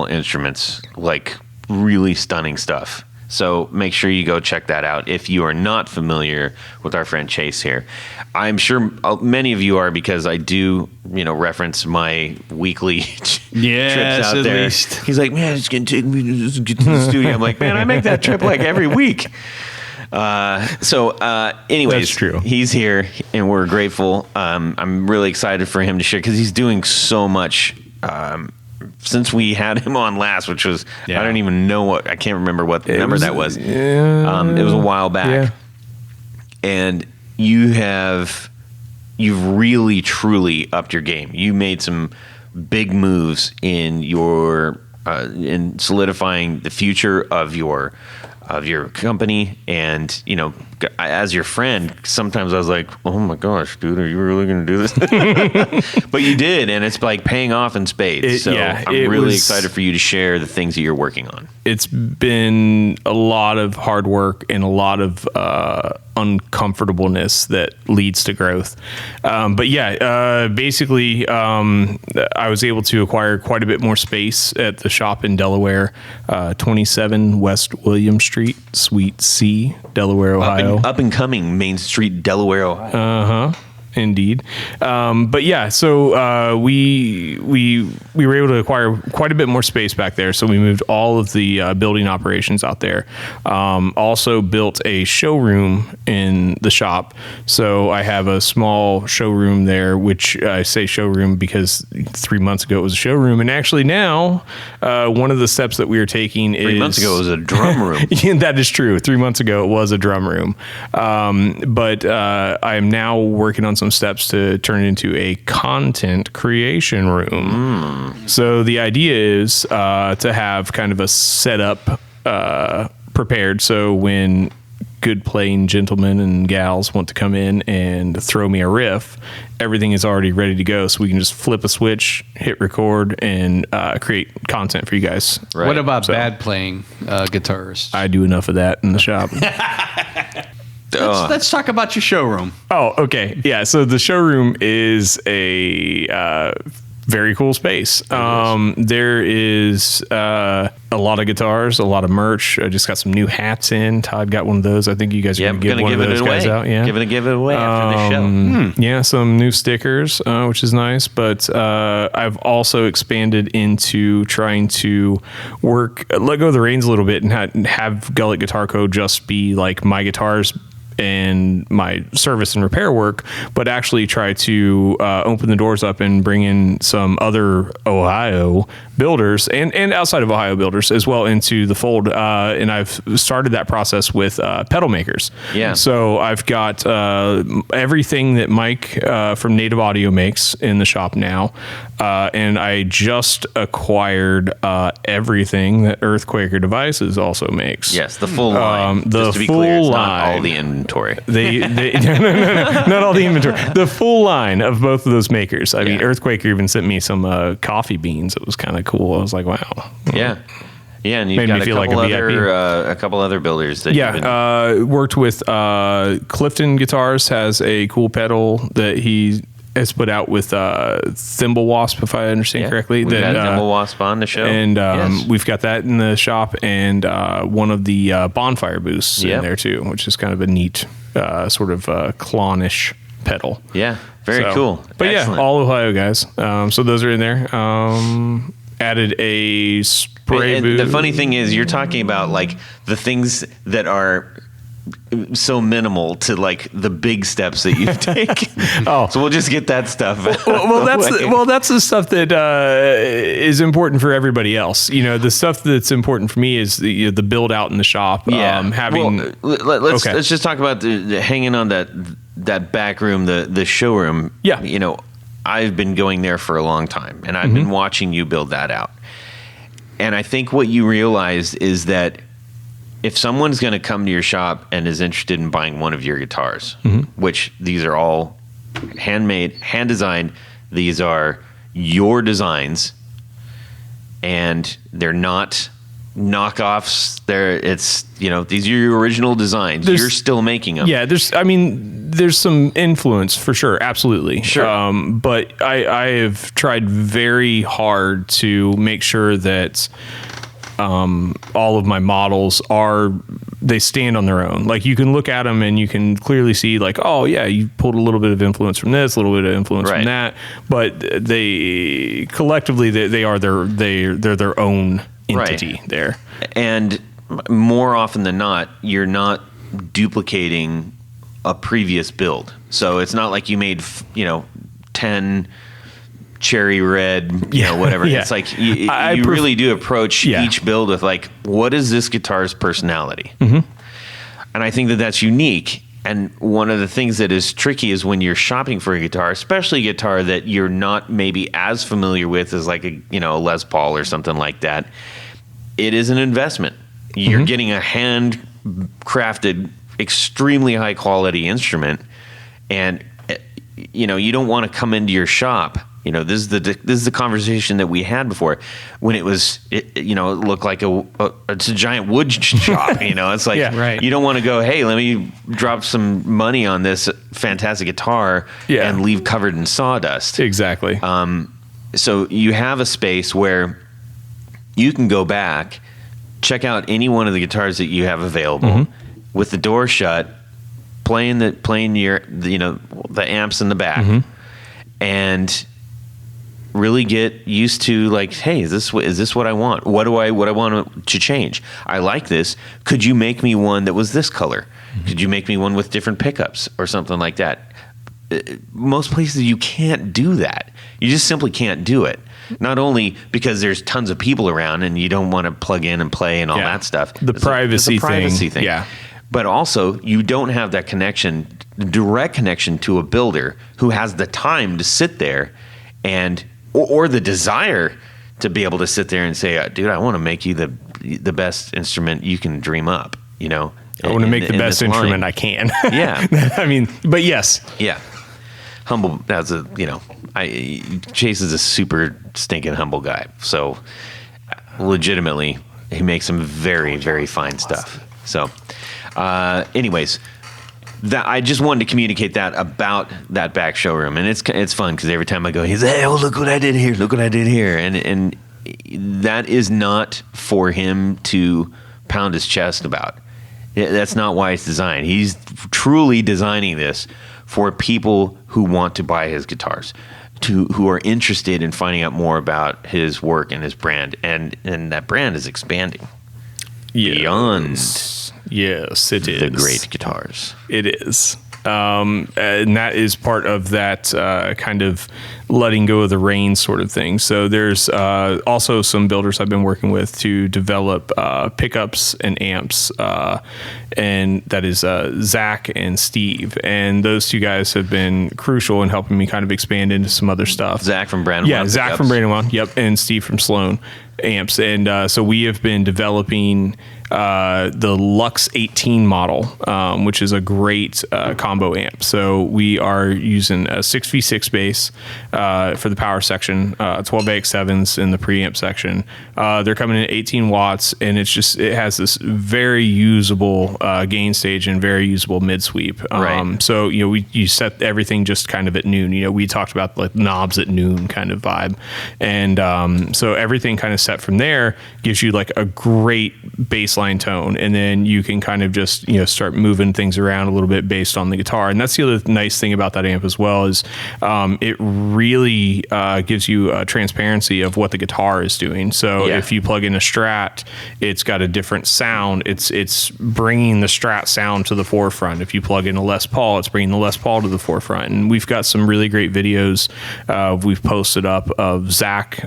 instruments. Like really stunning stuff. So make sure you go check that out if you are not familiar with our friend Chase here. I'm sure many of you are, because I do, reference my weekly trips out at there. Least. He's like, man, it's going to take me to get to the studio. I'm like, man, I make that trip like every week. Anyways, That's true. He's here and we're grateful. I'm really excited for him to share, because he's doing so much. Since we had him on last, which was, I don't even know I can't remember what number that was. It was a while back. Yeah. And you've really, truly upped your game. You made some big moves in in solidifying the future of your company. And, as your friend, sometimes I was like, oh my gosh, dude, are you really going to do this? But you did, and it's like paying off in spades. I'm really excited for you to share the things that you're working on. It's been a lot of hard work and a lot of uncomfortableness that leads to growth. Basically, I was able to acquire quite a bit more space at the shop in Delaware, 27 West William Street, Suite C, Delaware, Ohio. Up and coming Main Street, Delaware, Ohio. indeed. But yeah, so we were able to acquire quite a bit more space back there. So we moved all of the building operations out there. Also built a showroom in the shop. So I have a small showroom there, which I say showroom because 3 months ago it was a showroom. And actually now, one of the steps that we are taking is... 3 months ago it was a drum room. Yeah, that is true. 3 months ago it was a drum room. But I am now working on some steps to turn it into a content creation room. So the idea is to have kind of a setup prepared. So when good playing gentlemen and gals want to come in and throw me a riff, everything is already ready to go. So we can just flip a switch, hit record, and create content for you guys. Right. What about bad playing guitarists? I do enough of that in the shop. Let's talk about your showroom. Oh, okay. Yeah. So the showroom is a very cool space. There is a lot of guitars, a lot of merch. I just got some new hats in. Todd got one of those. I think you guys are going to give one of those guys out. Yeah. Give it away after the show. Yeah, some new stickers, which is nice. But I've also expanded into trying to let go of the reins a little bit and have Gullett Guitar Co. just be like my guitars and my service and repair work, but actually try to open the doors up and bring in some other Ohio builders and outside of Ohio builders as well into the fold. And I've started that process with pedal makers. Yeah. So I've got everything that Mike from Native Audio makes in the shop now. And I just acquired everything that Earthquaker Devices also makes. Yes, the full line. The Just to be full clear, it's line. not all the inventory. No, not all the inventory. The full line of both of those makers. I mean, Earthquaker even sent me some coffee beans. It was kind of cool. I was like, wow. Yeah. Yeah, and you've Made got me a feel like couple, a a couple other builders that you've been... worked with Clifton Guitars, has a cool pedal that he has put out with Thimble Wasp, if I understand correctly. We've had Thimble Wasp on the show. And we've got that in the shop, and one of the bonfire boosts in there too, which is kind of a neat sort of clonish pedal. Yeah, very cool. But Excellent. yeah, all Ohio guys. So those are in there. Added a spray and booth. the funny thing is, you're talking about like the things that are so minimal to like the big steps that you've taken. So we'll just get that stuff. That's the stuff that is important for everybody else. You know, the stuff that's important for me is the build out in the shop. Yeah. Having let's just talk about the hanging on that back room, the showroom. Yeah. You know, I've been going there for a long time, and I've been watching you build that out. And I think what you realized is that if someone's going to come to your shop and is interested in buying one of your guitars, which these are all handmade, hand designed, these are your designs, and they're not knockoffs. These are your original designs. You're still making them. Yeah, there's some influence for sure, absolutely. Sure. But I have tried very hard to make sure that all of my models they stand on their own. Like you can look at them and you can clearly see like, oh yeah, you pulled a little bit of influence from this, a little bit of influence from that, but they collectively they're their own entity there. And more often than not, you're not duplicating a previous build. So it's not like you made 10 cherry red, whatever. Yeah. It's like you really do approach each build with like, what is this guitar's personality? And I think that that's unique. And one of the things that is tricky is when you're shopping for a guitar, especially a guitar that you're not maybe as familiar with as like a Les Paul or something like that. It is an investment. You're getting a handcrafted, extremely high quality instrument, and you don't want to come into your shop. This is the conversation that we had before when it looked like it's a giant wood shop. It's like you don't want to go, hey, let me drop some money on this fantastic guitar and leave covered in sawdust. Exactly. So you have a space where you can go back, check out any one of the guitars that you have available with the door shut, playing the amps in the back, and really get used to like, hey, is this what I want? What I want to change? I like this. Could you make me one that was this color? Could you make me one with different pickups or something like that? Most places you can't do that. You just simply can't do it. Not only because there's tons of people around and you don't want to plug in and play and all that stuff. The privacy thing. Yeah. But also, you don't have that direct connection to a builder who has the time to sit there and or the desire to be able to sit there and say, dude, I want to make you the best instrument you can dream up, I want to make the best instrument I can. Yeah. I mean, but yes. Yeah. Humble Chase is a super stinking humble guy. So legitimately, he makes some very, very fine stuff. So anyways, that I just wanted to communicate that about that back showroom, and it's fun because every time I go, he's, hey, oh, look what I did here, and that is not for him to pound his chest about. That's not why it's designed. He's truly designing this for people who want to buy his guitars, who are interested in finding out more about his work and his brand, and that brand is expanding beyond. Yes, it is. The great guitars. It is. And that is part of that kind of letting go of the reins sort of thing. So there's also some builders I've been working with to develop pickups and amps, and that is Zach and Steve. And those two guys have been crucial in helping me kind of expand into some other stuff. Zach from Brandon. Yeah, Zach from Brandon. Yep, and Steve from Sloan amps. And so we have been developing the Lux 18 model, which is a great combo amp. So we are using a 6v6 bass for the power section, 12AX7s in the preamp section. They're coming in at 18 watts, and it has this very usable gain stage and very usable mid sweep. Right. So you set everything just kind of at noon. We talked about like knobs at noon kind of vibe, and so everything kind of set from there gives you like a great baseline tone, and then you can kind of just start moving things around a little bit based on the guitar. And that's the other nice thing about that amp as well is it really gives you a transparency of what the guitar is doing. So if you plug in a Strat, it's got a different sound. It's bringing the Strat sound to the forefront. If you plug in a Les Paul, it's bringing the Les Paul to the forefront. And we've got some really great videos we've posted up of Zach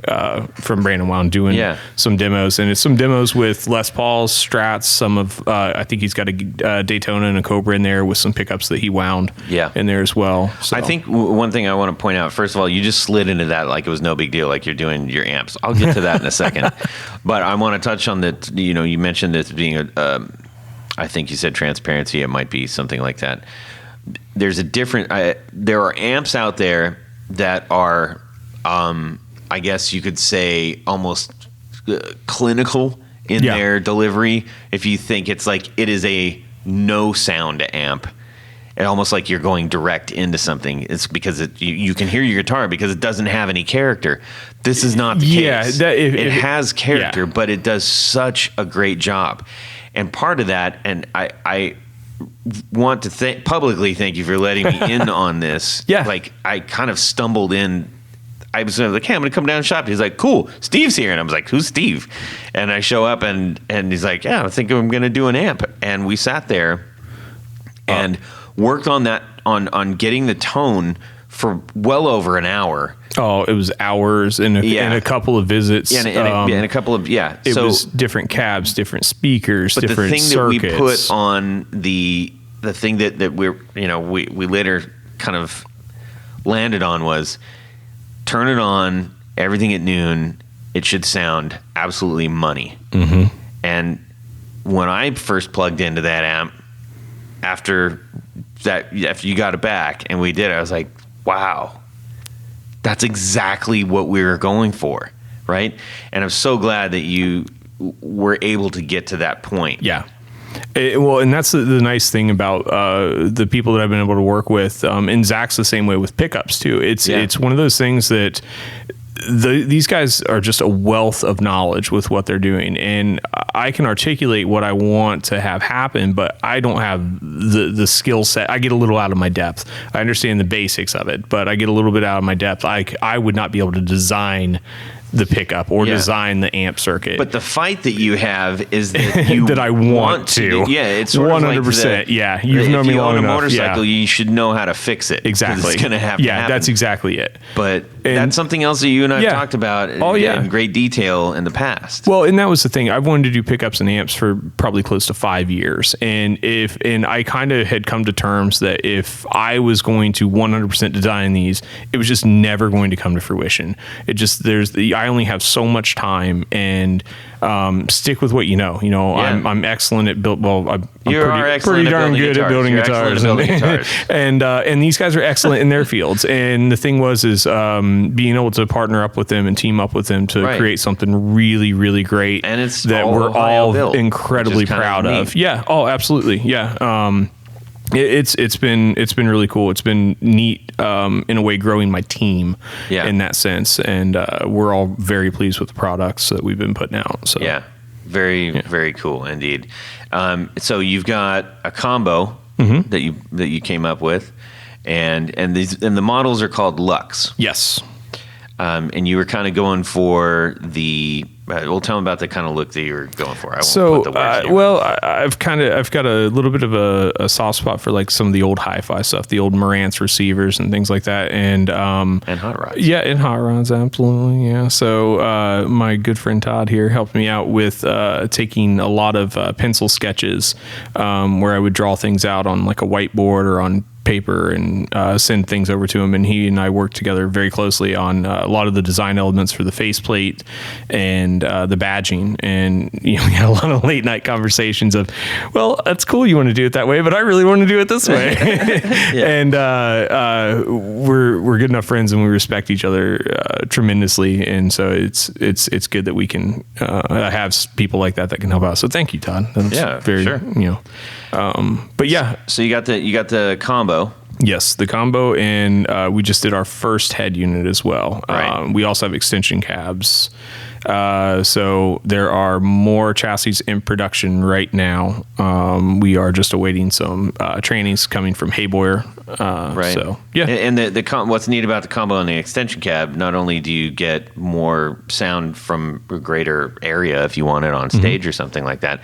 from Brandon Wound doing some demos, and it's some demos with Les Paul's, Strats, some of I think he's got a Daytona and a Cobra in there with some pickups that he wound in there as well. So I think one thing I want to point out, first of all, you just slid into that like it was no big deal, like you're doing your amps. I'll get to that in a second, but I want to touch on that. You mentioned it being I think you said transparency. It might be something like that. There's a different. There are amps out there that are, I guess you could say, almost clinical in their delivery. If you think it's like it is a no sound amp, and almost like you're going direct into something, it's because you can hear your guitar because it doesn't have any character. This is not the case. It has character, but it does such a great job. And part of that, and I want to publicly thank you for letting me in on this. Like I kind of stumbled in. I was like, hey, I'm going to come down and shop. He's like, cool, Steve's here. And I was like, who's Steve? And I show up and he's like, yeah, I think I'm going to do an amp. And we sat there and worked on that, on getting the tone for well over an hour. Oh, it was hours and a couple of visits. And a couple of, It was different cabs, different speakers, different circuits. But the thing that we put on the thing that we later kind of landed on was, turn it on, everything at noon, it should sound absolutely money. Mm-hmm. And when I first plugged into that amp, after you got it back and we did it, I was like, wow, that's exactly what we were going for, right? And I'm so glad that you were able to get to that point. Yeah. And that's the nice thing about the people that I've been able to work with. And Zach's the same way with pickups too. It's one of those things that these guys are just a wealth of knowledge with what they're doing, and I can articulate what I want to have happen, but I don't have the skill set. I get a little out of my depth. I understand the basics of it, but I get a little bit out of my depth. I would not be able to design the pickup or design the amp circuit. But the fight that you have is that you that I want to. Yeah, it's sort 100%. Of yeah, you've known me long enough. If you own a motorcycle, you should know how to fix it. Exactly. It's going to have to happen. That's exactly it. But that's something else that you and I have talked about in great detail in the past. Well, and that was the thing. I've wanted to do pickups and amps for probably close to 5 years. And I kind of had come to terms that if I was going to 100% design these, it was just never going to come to fruition. I only have so much time, and stick with what you know. I'm excellent at I'm pretty darn good at building guitars. And these guys are excellent in their fields. And the thing was being able to partner up with them and team up with them to create something really, really great, and it's that we're all incredibly proud of. Yeah. Oh, absolutely. Yeah. It's been really cool. It's been neat in a way, growing my team in that sense, and we're all very pleased with the products that we've been putting out. So very cool indeed. So you've got a combo that you came up with, and the models are called Lux. Yes. And you were kind of going for the. Well, tell them about the kind of look that you were going for. I've got a little bit of a soft spot for like some of the old hi-fi stuff, the old Marantz receivers and things like that, and hot rods. Yeah, and hot rods, absolutely. Yeah. So my good friend Todd here helped me out with taking a lot of pencil sketches where I would draw things out on like a whiteboard or on paper and send things over to him, and he and I worked together very closely on a lot of the design elements for the faceplate and the badging. And we had a lot of late night conversations of, well, that's cool you want to do it that way, but I really want to do it this way. And we're good enough friends, and we respect each other tremendously, and so it's good that we can have people like that can help out. So thank you, Todd. That's very sure. But yeah. So you got the combo. Yes, the combo, and we just did our first head unit as well. Right. We also have extension cabs. So there are more chassis in production right now. We are just awaiting some trainings coming from Hayboyer. Right. So yeah. And what's neat about the combo and the extension cab, not only do you get more sound from a greater area if you want it on stage or something like that,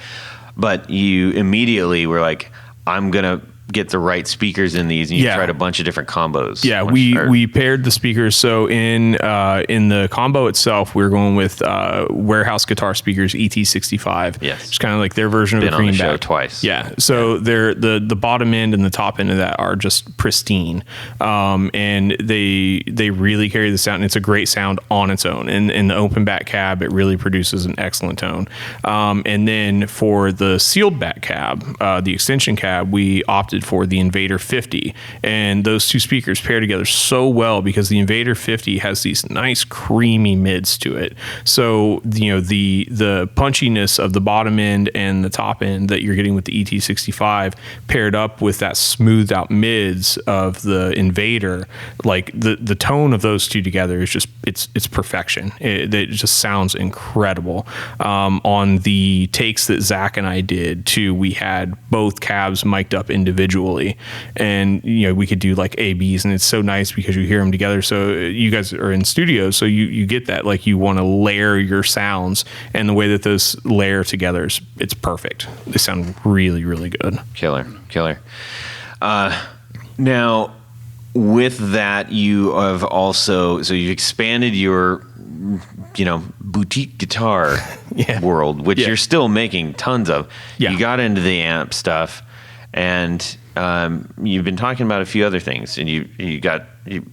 but you immediately were like, I'm going to get the right speakers in these, and you tried a bunch of different combos. Yeah, we paired the speakers. So in the combo itself, we're going with Warehouse Guitar Speakers ET65. Yes, it's kind of like their version of the Greenback. Greenback. On the show twice. Yeah, so they're the bottom end and the top end of that are just pristine, and they really carry the sound. And it's a great sound on its own. And in the open back cab, it really produces an excellent tone. And then for the sealed back cab, the extension cab, we opted for the Invader 50, and those two speakers pair together so well because the Invader 50 has these nice creamy mids to it. So the punchiness of the bottom end and the top end that you're getting with the ET65 paired up with that smoothed out mids of the Invader, like the tone of those two together is just it's perfection. It just sounds incredible. On the takes that Zach and I did too, we had both cabs mic'd up individually, and we could do like A/Bs, and it's so nice because you hear them together. So you guys are in studio, so you get that, like, you want to layer your sounds, and the way that those layer together it's perfect. They sound really, really good. Killer. Now with that, you have also, you've expanded your boutique guitar world, which you're still making tons of. You got into the amp stuff, and you've been talking about a few other things, and you're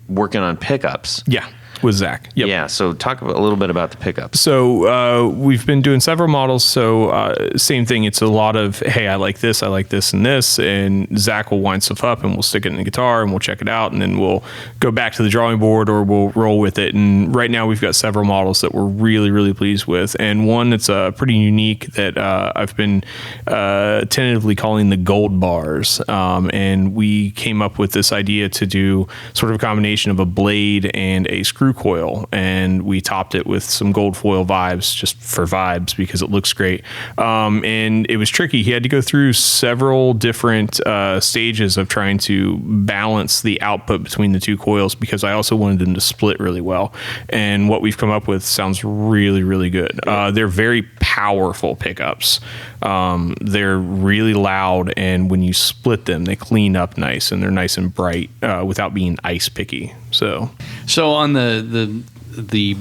working on pickups. Yeah, with Zach. Yep. Yeah, so talk a little bit about the pickups. So we've been doing several models. So same thing. It's a lot of, hey, I like this, and this, and Zach will wind stuff up, and we'll stick it in the guitar, and we'll check it out, and then we'll go back to the drawing board, or we'll roll with it. And right now we've got several models that we're really, really pleased with, and one that's pretty unique that I've been tentatively calling the Gold Bars. And we came up with this idea to do sort of a combination of a blade and a screw screw coil, and we topped it with some gold foil vibes just for vibes because it looks great. And it was tricky. He had to go through several different stages of trying to balance the output between the two coils because I also wanted them to split really well. And what we've come up with sounds really, really good. They're very powerful pickups. They're really loud, and when you split them, they clean up nice, and they're nice and bright without being ice picky. So on the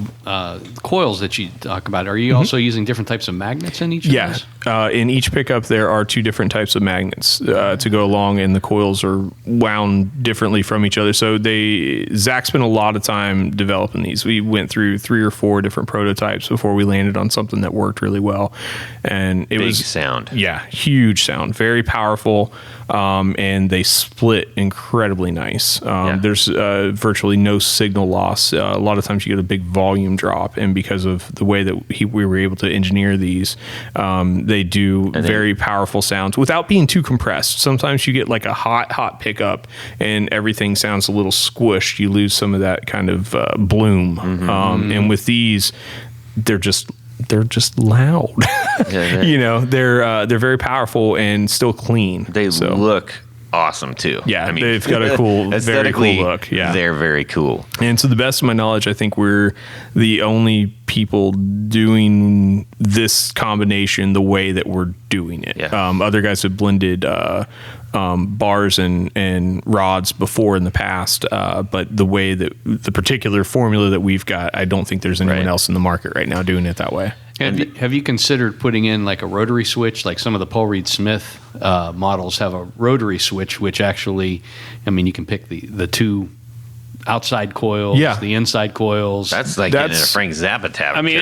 coils that you talk about, are you also using different types of magnets in each of those? In each pickup there are two different types of magnets to go along, and the coils are wound differently from each other. So Zach spent a lot of time developing these. We went through 3 or 4 different prototypes before we landed on something that worked really well. And it was sound. Yeah, huge sound, very powerful, and they split incredibly nice. There's virtually no signal loss. A lot of times you get a big volume drop, and because of the way that we were able to engineer these, they do very powerful sounds without being too compressed. Sometimes you get like a hot pickup and everything sounds a little squished. You lose some of that kind of bloom. And with these, they're just loud. You know, they're very powerful and still clean. They look awesome too. Yeah, I mean, they've got a cool, very cool look. Yeah, they're very cool. And to the best of my knowledge, I think we're the only people doing this combination the way that we're doing it. Yeah. Other guys have blended bars and rods before in the past, but the way that the particular formula that we've got, I don't think there's anyone else in the market right now doing it that way. Have you considered putting in like a rotary switch? Like some of the Paul Reed Smith models have a rotary switch, which actually, I mean, you can pick the two outside coils, the inside coils. That's like getting in a Frank Zappa tab. I mean,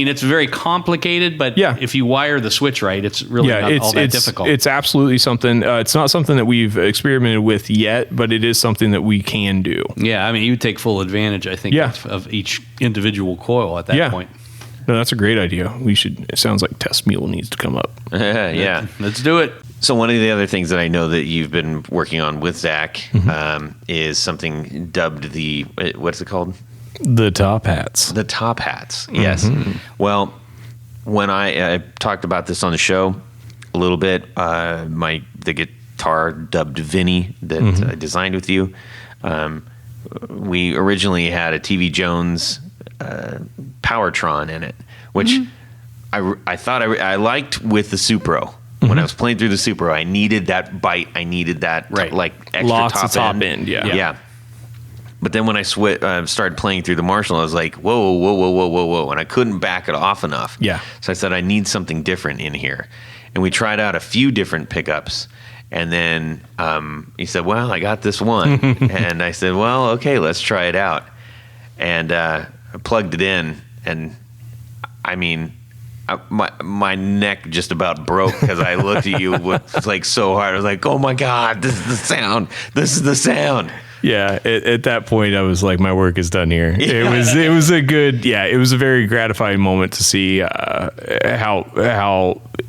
it's very complicated, but if you wire the switch right, it's really not all that difficult. It's absolutely something. It's not something that we've experimented with yet, but it is something that we can do. Yeah, I mean, you take full advantage, I think, of each individual coil at that point. No, that's a great idea. We should. It sounds like Test Mule needs to come up. Yeah, let's do it. So one of the other things that I know that you've been working on with Zach is something dubbed the what's it called? The top hats. The top hats. Yes. Well, when I talked about this on the show a little bit, the guitar dubbed Vinny that I designed with you. We originally had a TV Jones Powertron in it, which I thought I liked with the Supro. When I was playing through the Supro, I needed that bite. I needed that like extra lots of top end. Yeah. But then when I started playing through the Marshall, I was like, whoa, and I couldn't back it off enough. Yeah. So I said, I need something different in here, and we tried out a few different pickups. And then he said, well, I got this one. And I said, well, okay, let's try it out. And I plugged it in, and I mean, my neck just about broke because I looked at you with like so hard. I was like, oh my God, this is the sound. This is the sound. Yeah, at that point, I was like, my work is done here. Yeah. It was a very gratifying moment to see how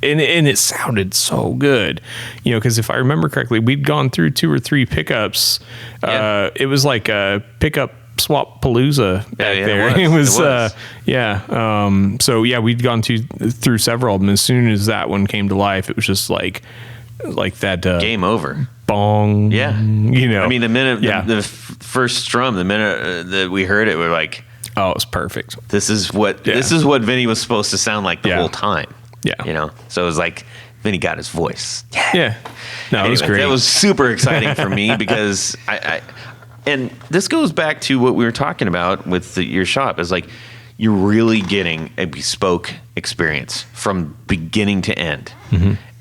and it sounded so good, you know, because if I remember correctly, we'd gone through 2 or 3 pickups. It was like a pickup swap palooza back there. It was. So we'd gone through several of them. As soon as that one came to life, it was just like that game over. Bong. Yeah. You know, I mean, the minute the first strum, the minute that we heard it, we're like, oh, it was perfect. This is what Vinny was supposed to sound like the whole time. Yeah. You know, so it was like Vinny got his voice. Yeah. No, anyway, it was great. That was super exciting for me because I and this goes back to what we were talking about with your shop. Is like you're really getting a bespoke experience from beginning to end,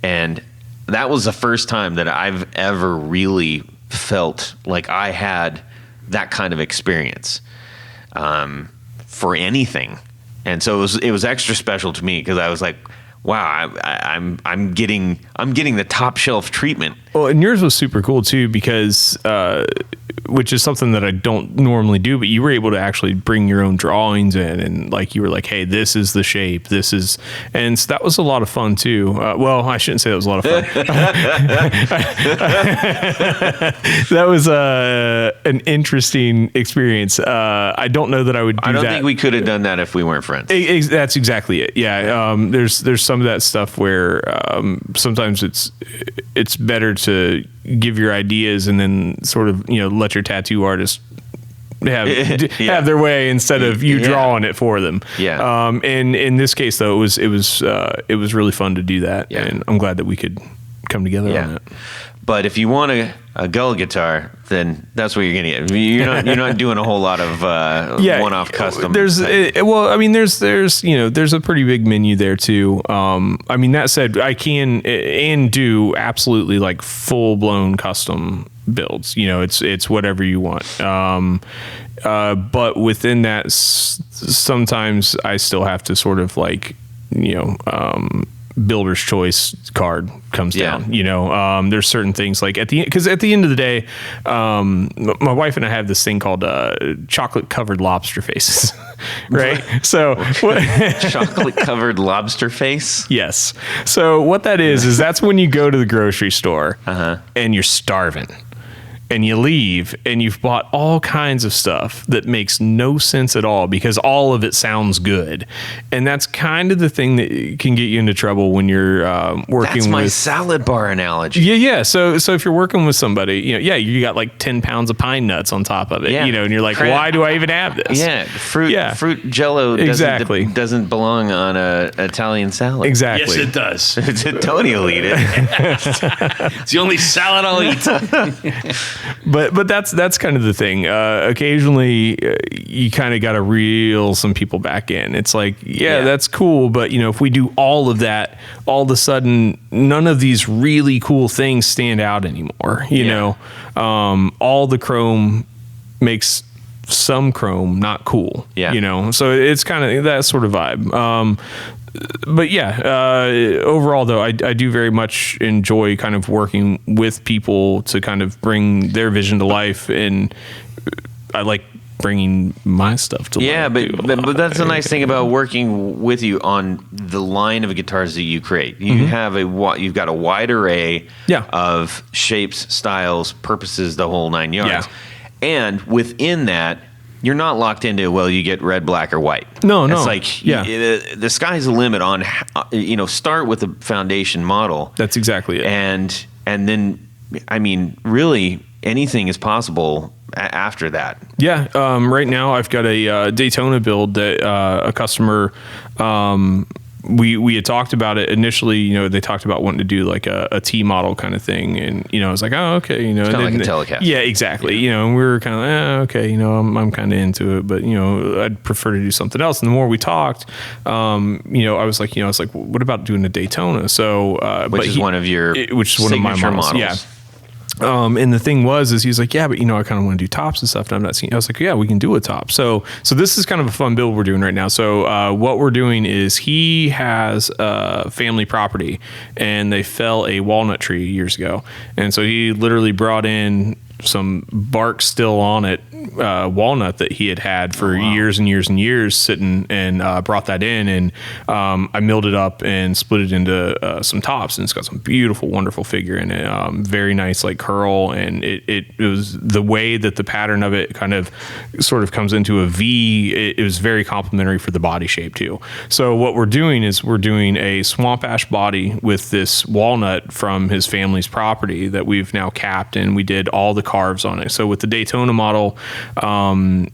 and that was the first time that I've ever really felt like I had that kind of experience for anything, and so it was extra special to me because I was like, wow, I'm getting the top shelf treatment Well, and yours was super cool too, because which is something that I don't normally do, but you were able to actually bring your own drawings in, and like you were like, hey, this is the shape, and so that was a lot of fun too. Well, I shouldn't say that was a lot of fun. That was an interesting experience. I don't know that I would do that. I don't think we could have done that if we weren't friends. That's exactly it. Yeah. There's some of that stuff where sometimes it's better to give your ideas and then sort of, let your tattoo artist have their way instead of you drawing it for them. Yeah. And in this case though, it was really fun to do that. Yeah. And I'm glad that we could come together on that. But if you want a Gullett guitar, then that's what you're going to get. You're not doing a whole lot of one-off custom. There's a pretty big menu there too. That said, I can and do absolutely like full-blown custom builds. It's whatever you want. But within that, sometimes I still have to sort of like, builder's choice card comes down. There's certain things like because at the end of the day, my wife and I have this thing called chocolate covered lobster faces. Right. So chocolate covered lobster face. Yes. So what that is that's when you go to the grocery store and you're starving. And you leave and you've bought all kinds of stuff that makes no sense at all because all of it sounds good. And that's kind of the thing that can get you into trouble when you're working That's my with salad bar analogy. Yeah. So if you're working with somebody, you got like 10 pounds of pine nuts on top of it, and you're like, why do I even have this? Yeah. Fruit Jello doesn't belong on a Italian salad. Exactly. Yes, it does. Tony will eat it. It's the only salad I'll eat. But that's kind of the thing. Occasionally, you kind of got to reel some people back in. It's like, that's cool, but if we do all of that, all of a sudden, none of these really cool things stand out anymore. All the chrome makes some chrome not cool. Yeah. So it's kind of that sort of vibe. But overall though, I do very much enjoy kind of working with people to kind of bring their vision to life, and I like bringing my stuff to life. Yeah, but that's the nice thing about working with you on the line of guitars that you create. You have you've got a wide array of shapes, styles, purposes, the whole 9 yards. Yeah. And within that, you're not locked into, you get red, black, or white. No. It's like, the sky's the limit on, start with a foundation model. That's exactly it. And then, really anything is possible after that. Yeah. Right now I've got a Daytona build that a customer, we had talked about it initially. They talked about wanting to do like a T model kind of thing, and I was like, oh, okay, it's kind of like a Telecast. Yeah, exactly. And we were kind of okay, I'm kind of into it, but I'd prefer to do something else. And the more we talked, I was like, what about doing a Daytona? So, which is one of my models. Yeah. And the thing is he was like, yeah, but I kind of want to do tops and stuff. And I'm not seeing. I was like, yeah, we can do a top. So this is kind of a fun build we're doing right now. So what we're doing is he has a family property, and they fell a walnut tree years ago, and so he literally brought in some bark still on it, walnut that he had for years and years and years sitting, and brought that in, and I milled it up and split it into some tops, and it's got some beautiful, wonderful figure in it. Very nice, like curl, and it was the way that the pattern of it kind of sort of comes into a V. It was very complimentary for the body shape too. So what we're doing is we're doing a swamp ash body with this walnut from his family's property that we've now capped, and we did all the carves on it. So with the Daytona model,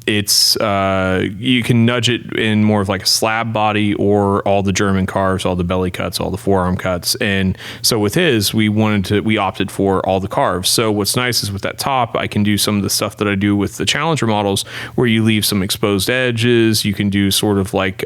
it's you can nudge it in more of like a slab body, or all the German carves, all the belly cuts, all the forearm cuts. And so with his, we opted for all the carves. So what's nice is with that top, I can do some of the stuff that I do with the Challenger models, where you leave some exposed edges. You can do sort of like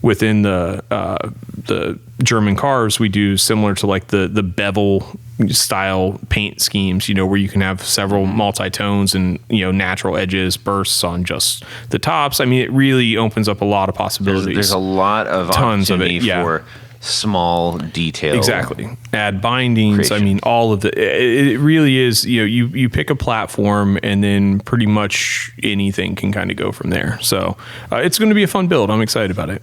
within the German carves, we do similar to like the bevel style paint schemes, where you can have several multi-tones and, natural edges, bursts on just the tops. It really opens up a lot of possibilities. There's a lot of tons opportunity of it, for small detail. Exactly. Add bindings. Creation. I mean, all of it really is, you pick a platform and then pretty much anything can kind of go from there. So it's going to be a fun build. I'm excited about it.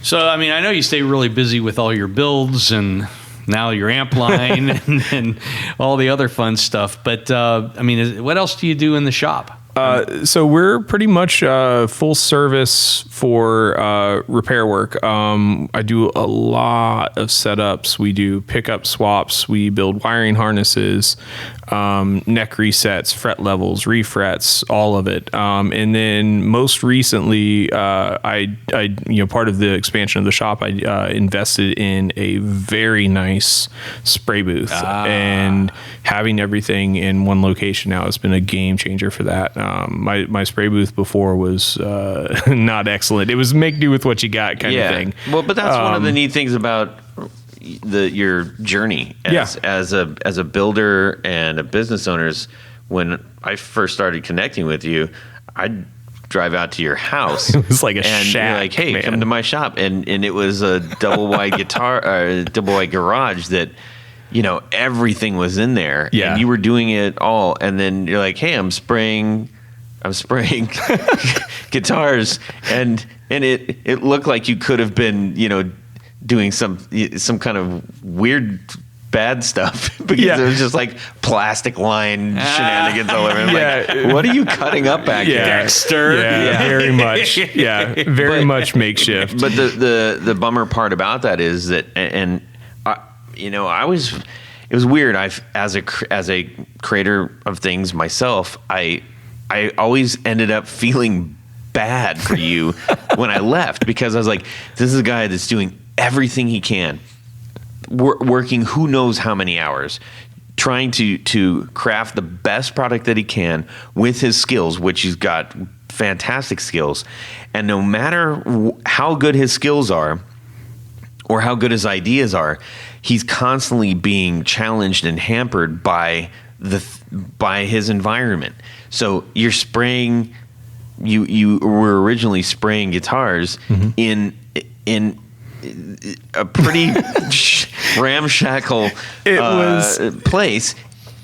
So, I mean, I know you stay really busy with all your builds and now your amp line and all the other fun stuff. But, I mean, what else do you do in the shop? So we're pretty much full service for repair work. I do a lot of setups. We do pickup swaps. We build wiring harnesses, neck resets, fret levels, refrets, all of it. And then most recently, I part of the expansion of the shop, I invested in a very nice spray booth, and having everything in one location now has been a game changer for that. My spray booth before was not excellent. It was make do with what you got kind of thing. Well, but that's one of the neat things about your journey as a builder and a business owner. When I first started connecting with you, I'd drive out to your house. It was like a and shack. You're like, hey, man. come to my shop, and it was a double wide double wide garage that. Everything was in there, and you were doing it all. And then you're like, "Hey, I'm spraying guitars," and it looked like you could have been, doing some kind of weird bad stuff because it was just like plastic line shenanigans all over. I'm like, what are you cutting up back here? Dexter. Yeah, very much. Yeah, very much makeshift. But the bummer part about that is that, and it was weird. As a creator of things myself, I always ended up feeling bad for you when I left, because I was like, this is a guy that's doing everything he can, working who knows how many hours, trying to craft the best product that he can with his skills, which he's got fantastic skills. And no matter how good his skills are or how good his ideas are, he's constantly being challenged and hampered by his environment. So you're spraying. You were originally spraying guitars in a pretty ramshackle place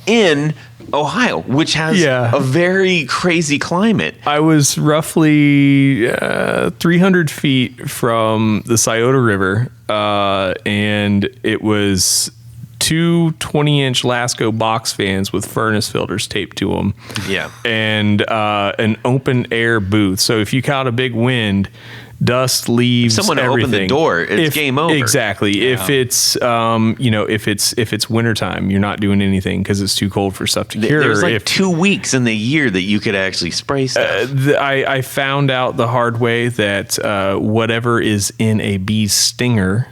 in Ohio, which has a very crazy climate. I was roughly 300 feet from the Scioto River, and it was two 20-inch Lasco box fans with furnace filters taped to them. Yeah. And an open air booth. So if you caught a big wind, dust, leaves, someone everything. opened the door, it's game over. Exactly. Yeah. If it's wintertime, you're not doing anything because it's too cold for stuff to cure. There's like 2 weeks in the year that you could actually spray stuff. I found out the hard way that whatever is in a bee's stinger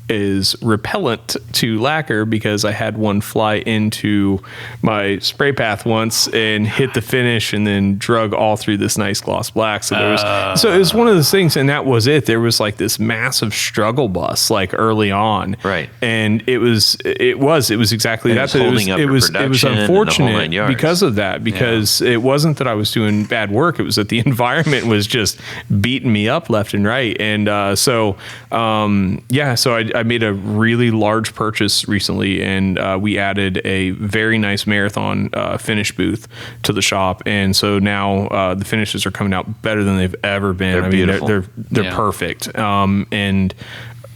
is repellent to lacquer, because I had one fly into my spray path once and hit the finish and then drug all through this nice gloss black. So it was one of those things, and that was it. There was like this massive struggle bus like early on. Right. And it was exactly that. It was unfortunate because of that, because it wasn't that I was doing bad work. It was that the environment was just beating me up left and right. And so I made a really large purchase recently, and we added a very nice marathon finish booth to the shop, and so now the finishes are coming out better than they've ever been. They're beautiful. They're perfect, and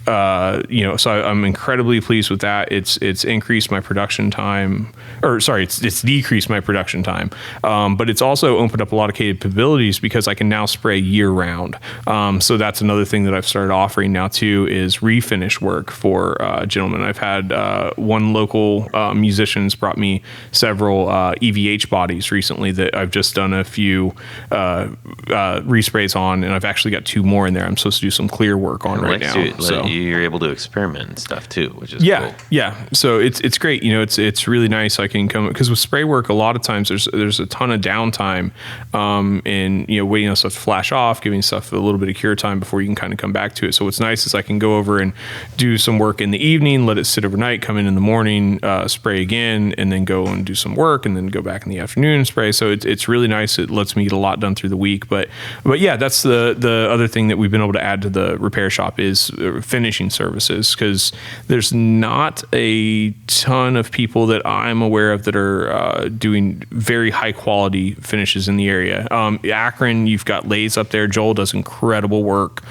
so I'm incredibly pleased with that. It's increased my production time, it's decreased my production time, but it's also opened up a lot of capabilities because I can now spray year round. So that's another thing that I've started offering now too, is refinish work for gentlemen. I've had one local musician's brought me several EVH bodies recently that I've just done a few resprays on, and I've actually got 2 more in there I'm supposed to do some clear work on right now. So you're able to experiment and stuff too, which is cool. Yeah. So it's great. It's really nice. I can come, because with spray work, a lot of times there's a ton of downtime, and waiting on stuff to flash off, giving stuff a little bit of cure time before you can kind of come back to it. So what's nice is I can go over and do some work in the evening, let it sit overnight, come in the morning, spray again, and then go and do some work, and then go back in the afternoon and spray. So it's really nice. It lets me get a lot done through the week. But yeah, that's the other thing that we've been able to add to the repair shop is finish finishing services, because there's not a ton of people that I'm aware of that are doing very high quality finishes in the area. Akron, you've got Lays up there. Joel does incredible work.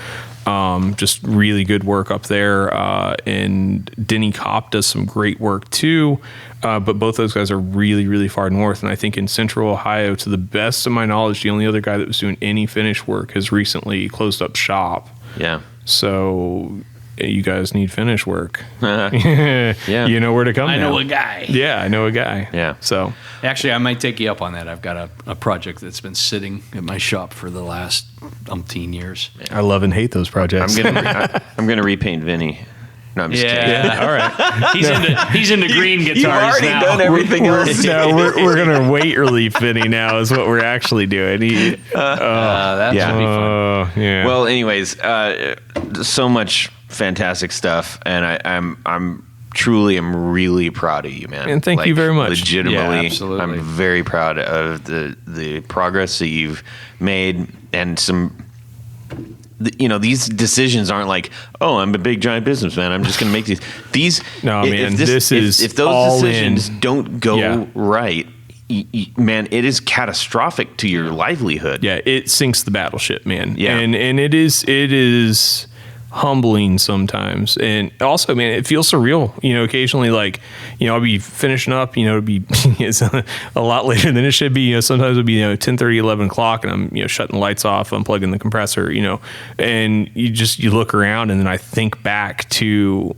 Just really good work up there. And Denny Kopp does some great work too. But both those guys are really, really far north. And I think in central Ohio, to the best of my knowledge, the only other guy that was doing any finish work has recently closed up shop. Yeah. So you guys need finish work. Yeah. You know where to come I now. know a guy. Yeah, I know a guy. Yeah. So Actually, I might take you up on that. I've got a project that's been sitting at my shop for the last umpteen years. I love and hate those projects. I'm gonna repaint Vinny. No, I'm just kidding. Yeah, all right. He's into green guitars You've already now. done everything else. No, we're gonna weight relief Vinny now is what we're actually doing. That's Yeah. gonna be fun. Yeah. Well, anyways, so much fantastic stuff, and I'm truly am really proud of you, man. And thank you very much. Legitimately, Yeah, absolutely. I'm very proud of the progress that you've made, and these decisions aren't like, oh, I'm a big giant businessman, I'm just going to make these. No, man, if those all decisions in. don't go Yeah. right, man, it is catastrophic to your livelihood. Yeah, it sinks the battleship, man. Yeah. And it is humbling sometimes. And also, man, it feels surreal. Occasionally, like, I'll be finishing up, it'll be it's a lot later than it should be. Sometimes it'll be 10:30, 11 o'clock, and I'm shutting the lights off, unplugging the compressor, and you look around, and then I think back to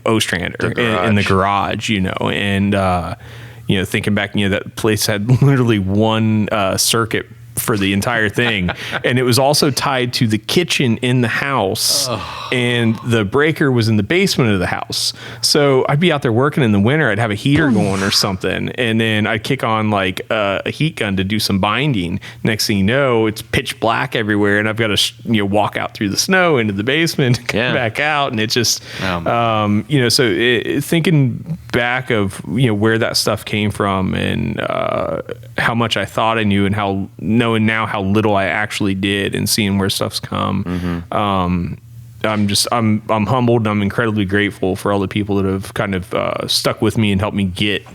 Ostrander in the garage, and thinking back, that place had literally one circuit for the entire thing, and it was also tied to the kitchen in the house, and the breaker was in the basement of the house. So I'd be out there working in the winter, I'd have a heater going or something, and then I'd kick on like a heat gun to do some binding. Next thing you know, it's pitch black everywhere, and I've got to walk out through the snow into the basement and come back out, and it's just so thinking back of where that stuff came from, and how much I thought I knew, and how knowing now how little I actually did, and seeing where stuff's come. I'm humbled, and I'm incredibly grateful for all the people that have kind of stuck with me and helped me get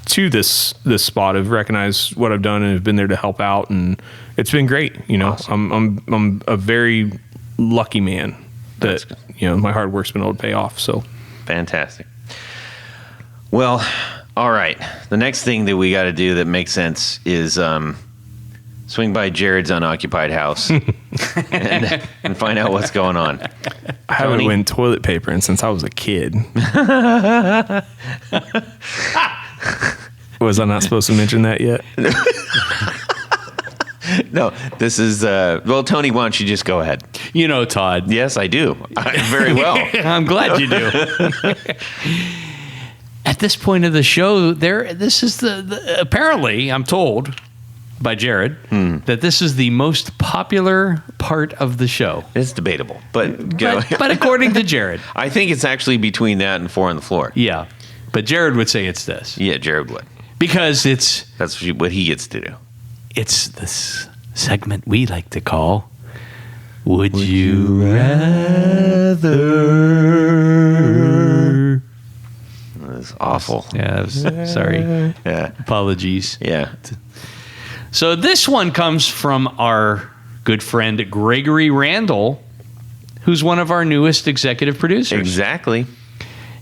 to this spot, of recognize what I've done and have been there to help out, and it's been great. Awesome. I'm a very lucky man that my hard work's been able to pay off. So Fantastic. Well, all right. The next thing that we got to do that makes sense is swing by Jared's unoccupied house and find out what's going on. I haven't went toilet paper in since I was a kid. Was I not supposed to mention that yet? No, this is Tony, why don't you just go ahead? Todd. Yes, I do. Very well. I'm glad you do. At this point of the show, this is the apparently, I'm told by Jared, that this is the most popular part of the show. It's debatable, but go. But according to Jared. I think it's actually between that and 4 on the Floor. Yeah. But Jared would say it's this. Yeah, Jared would. Because That's what he gets to do. it's this segment we like to call Would You Rather? It's awful. Yeah, sorry. Yeah. Apologies. Yeah. So this one comes from our good friend Gregory Randall, who's one of our newest executive producers. Exactly.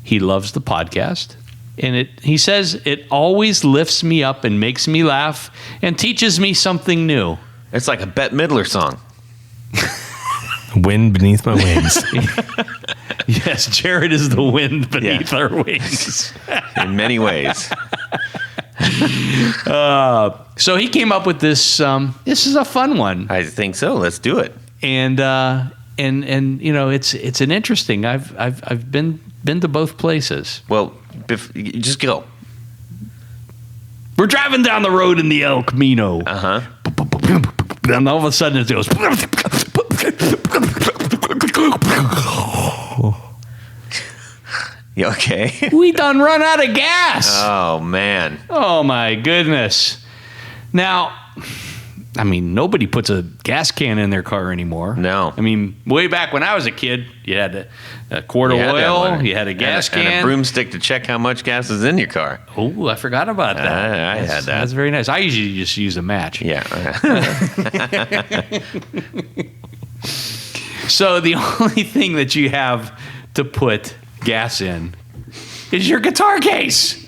He loves the podcast, and he says it always lifts me up and makes me laugh and teaches me something new. It's like a Bette Midler song. Wind beneath my wings. Yes, Jared is the wind beneath our wings. In many ways. So he came up with this. This is a fun one, I think so. Let's do it. and it's an interesting. I've been to both places. Well, just go. We're driving down the road in the El Camino. Uh-huh. And all of a sudden it goes. You okay? We done run out of gas. Oh, man. Oh my goodness. Now, I mean, nobody puts a gas can in their car anymore. No. I mean, way back when I was a kid, you had a quart of oil, you had a gas can. And a broomstick to check how much gas is in your car. Oh, I forgot about that. I had that. That's very nice. I usually just use a match. Yeah. So the only thing that you have to put gas in is your guitar case.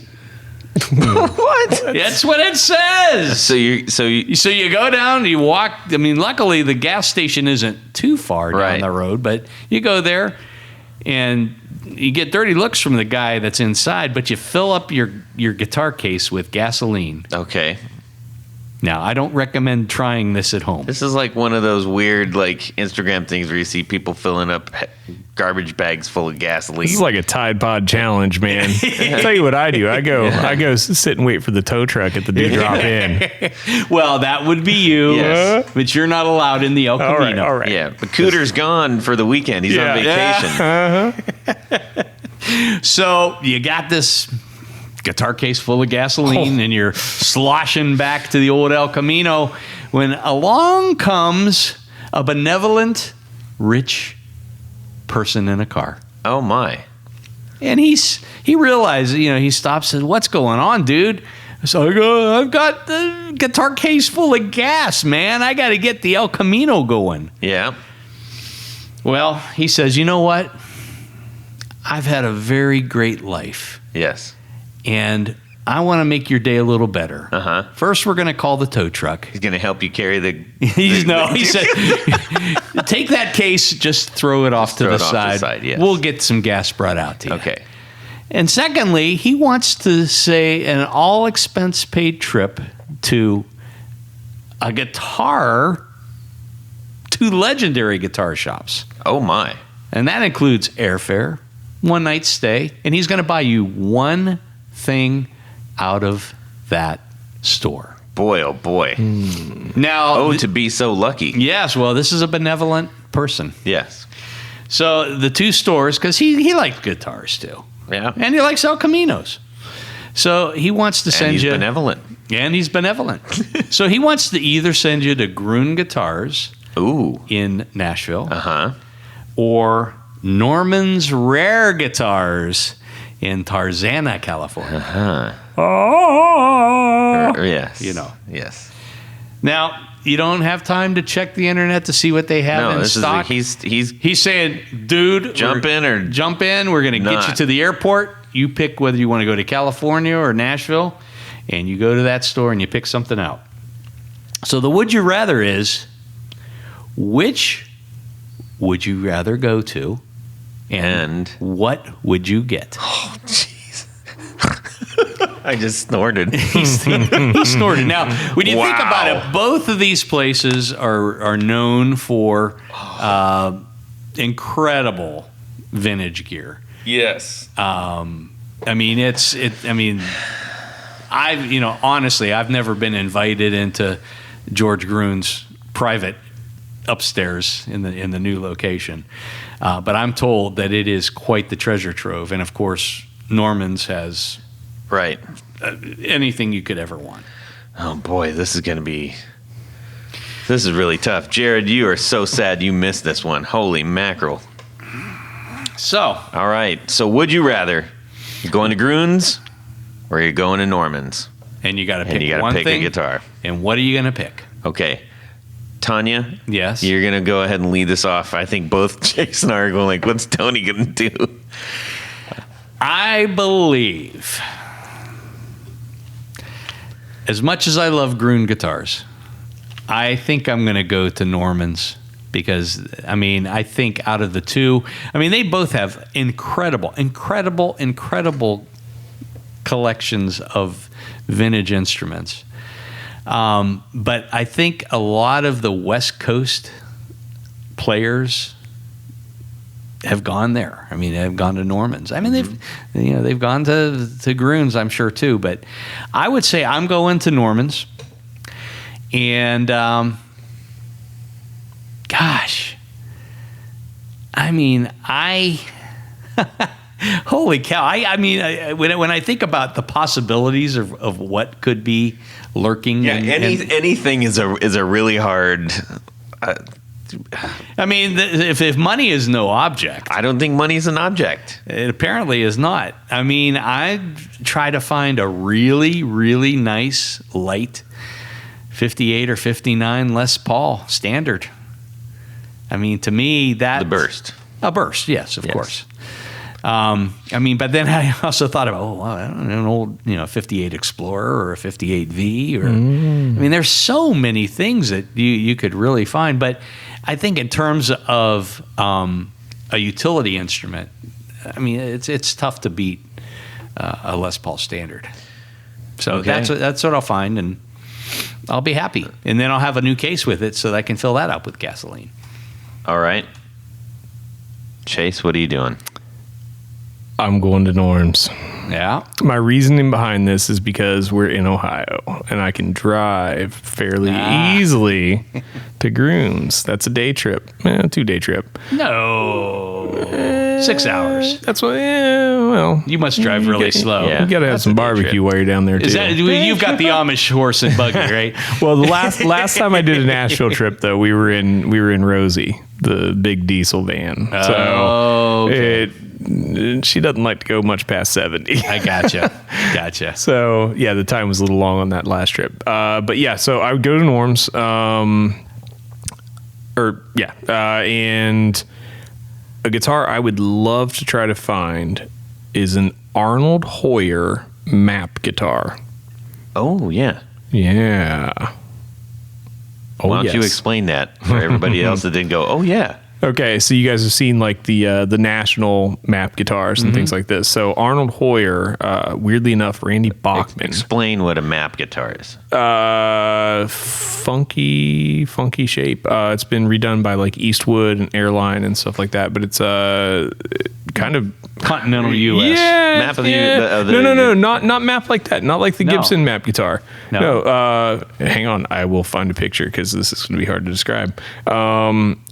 What? That's what it says. So you go down, you walk. I mean, luckily the gas station isn't too far down the road, but you go there and you get dirty looks from the guy that's inside, but you fill up your guitar case with gasoline. Okay. Now, I don't recommend trying this at home. This is like one of those weird like Instagram things where you see people filling up garbage bags full of gasoline. This is like a Tide Pod challenge, man. I'll tell you what I do. I go sit and wait for the tow truck at the drop in. Well, that would be you, Yes. but you're not allowed in the El Camino. All right. Yeah, but Cooter's gone for the weekend. He's on vacation. So you got this guitar case full of gasoline and you're sloshing back to the old El Camino when along comes a benevolent, rich person in a car. Oh my. And he realizes, he stops and says, "What's going on, dude?" So I go, "I've got the guitar case full of gas, man. I got to get the El Camino going." Yeah. Well, he says, "You know what? I've had a very great life. Yes. And I want to make your day a little better. Uh-huh. First, we're going to call the tow truck." He's going to help you carry the... He said, "Take that case, just throw it off to the side. Yes. We'll get some gas brought out to you." Okay. And secondly, he wants to say an all-expense-paid trip to two legendary guitar shops. Oh my. And that includes airfare, one-night stay, and he's going to buy you one thing out of that store. Boy, oh boy. Now, to be so lucky. yes, well, this is a benevolent person. Yes. So the two stores, because he likes guitars too, Yeah. and he likes El Caminos. So he wants to send he's you, benevolent. and he's benevolent. So he wants to either send you to Grun Guitars Ooh. in Nashville, Uh-huh. or Norman's Rare Guitars in Tarzana, California. Yes. Yes. Now, you don't have time to check the internet to see what they have in stock. He's saying, "Dude, jump in. We're going to get you to the airport. You pick whether you want to go to California or Nashville, and you go to that store and you pick something out." So the would you rather is, which would you rather go to, and what would you get? Oh, jeez. I just snorted. He snorted. Now, when you think about it, both of these places are known for incredible vintage gear. Yes. Honestly, I've never been invited into George Grun's private upstairs in the new location, but I'm told that it is quite the treasure trove, and of course, Norman's has anything you could ever want. Oh boy, this is really tough. Jared, you are so sad you missed this one. Holy mackerel. So, all right. So would you rather you going to Grun's or you're going to Norman's? And you got to pick one thing. a guitar. And what are you going to pick? Okay. Tanya? Yes? You're going to go ahead and lead this off. I think both Jason and I are going like, what's Tony going to do? I believe, as much as I love Grun guitars, I think I'm going to go to Norman's because, I think out of the two, they both have incredible collections of vintage instruments. But I think a lot of the West Coast players have gone there. They've gone to Norman's. They've gone to Grun's, I'm sure too. But I would say I'm going to Norman's. And Holy cow! I mean, when I think about the possibilities of what could be lurking, anything is a really hard. I mean, if money is no object, I don't think money is an object. It apparently is not. I mean, I try to find a really, really nice light 58 or 59 Les Paul standard. I mean, to me, that's a burst. Yes, of course. I mean, but then I also thought about, an old, 58 Explorer or a 58V, or I mean, there's so many things that you could really find. But I think in terms of a utility instrument, I mean, it's tough to beat a Les Paul standard. So that's what I'll find, and I'll be happy. And then I'll have a new case with it so that I can fill that up with gasoline. All right. Chase, what are you doing? I'm going to Norms. Yeah. My reasoning behind this is because we're in Ohio and I can drive fairly easily to Grooms. That's a day trip. 2-day trip. No. 6 hours. That's what, well. You must drive really slow. You got to have some barbecue while you're down there, too. Is that, you've got the Amish horse and buggy, right? Well, the last time I did a Nashville trip, though, we were in Rosie, the big diesel van. So she doesn't like to go much past 70. I gotcha. So, yeah, the time was a little long on that last trip. But, yeah, so I would go to Norm's. And a guitar I would love to try to find is an Arnold Hoyer map guitar. Oh, yeah. Yeah. Why don't you explain that for everybody else that didn't go, oh, yeah. Okay, so you guys have seen like the national map guitars and things like this. So Arnold Hoyer, weirdly enough, Randy Bachman. Explain what a map guitar is. Funky shape. It's been redone by like Eastwood and Airline and stuff like that, but it's kind of continental U.S. Yeah, map of the no, not map like that. Not like the Gibson map guitar. No. Hang on, I will find a picture because this is going to be hard to describe.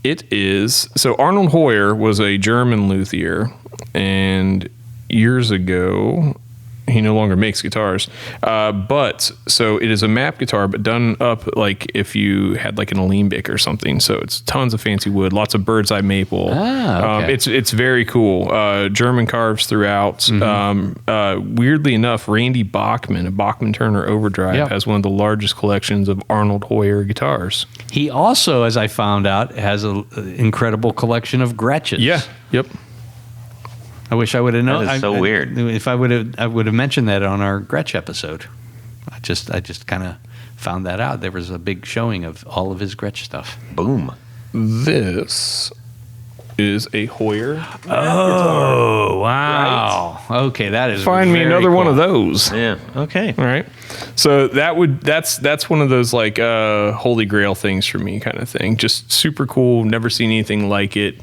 It is so Arnold Hoyer was a German luthier, and years ago. He no longer makes guitars, but so it is a map guitar, but done up like if you had like an alembic or something. So it's tons of fancy wood, lots of bird's eye maple. Okay. It's very cool. German carves throughout. Weirdly enough, Randy Bachman, a Bachman Turner Overdrive, has one of the largest collections of Arnold Hoyer guitars. He also, as I found out, has an incredible collection of Gretches. Yeah. Yep. I wish I would have known. That is so weird. If I would have mentioned that on our Gretsch episode. I just kind of found that out. There was a big showing of all of his Gretsch stuff. Boom. This is a Hoyer. Oh, wow. Right. Okay, that is Find me another one of those. Yeah. Okay. All right. So that's one of those like holy grail things for me kind of thing. Just super cool. Never seen anything like it.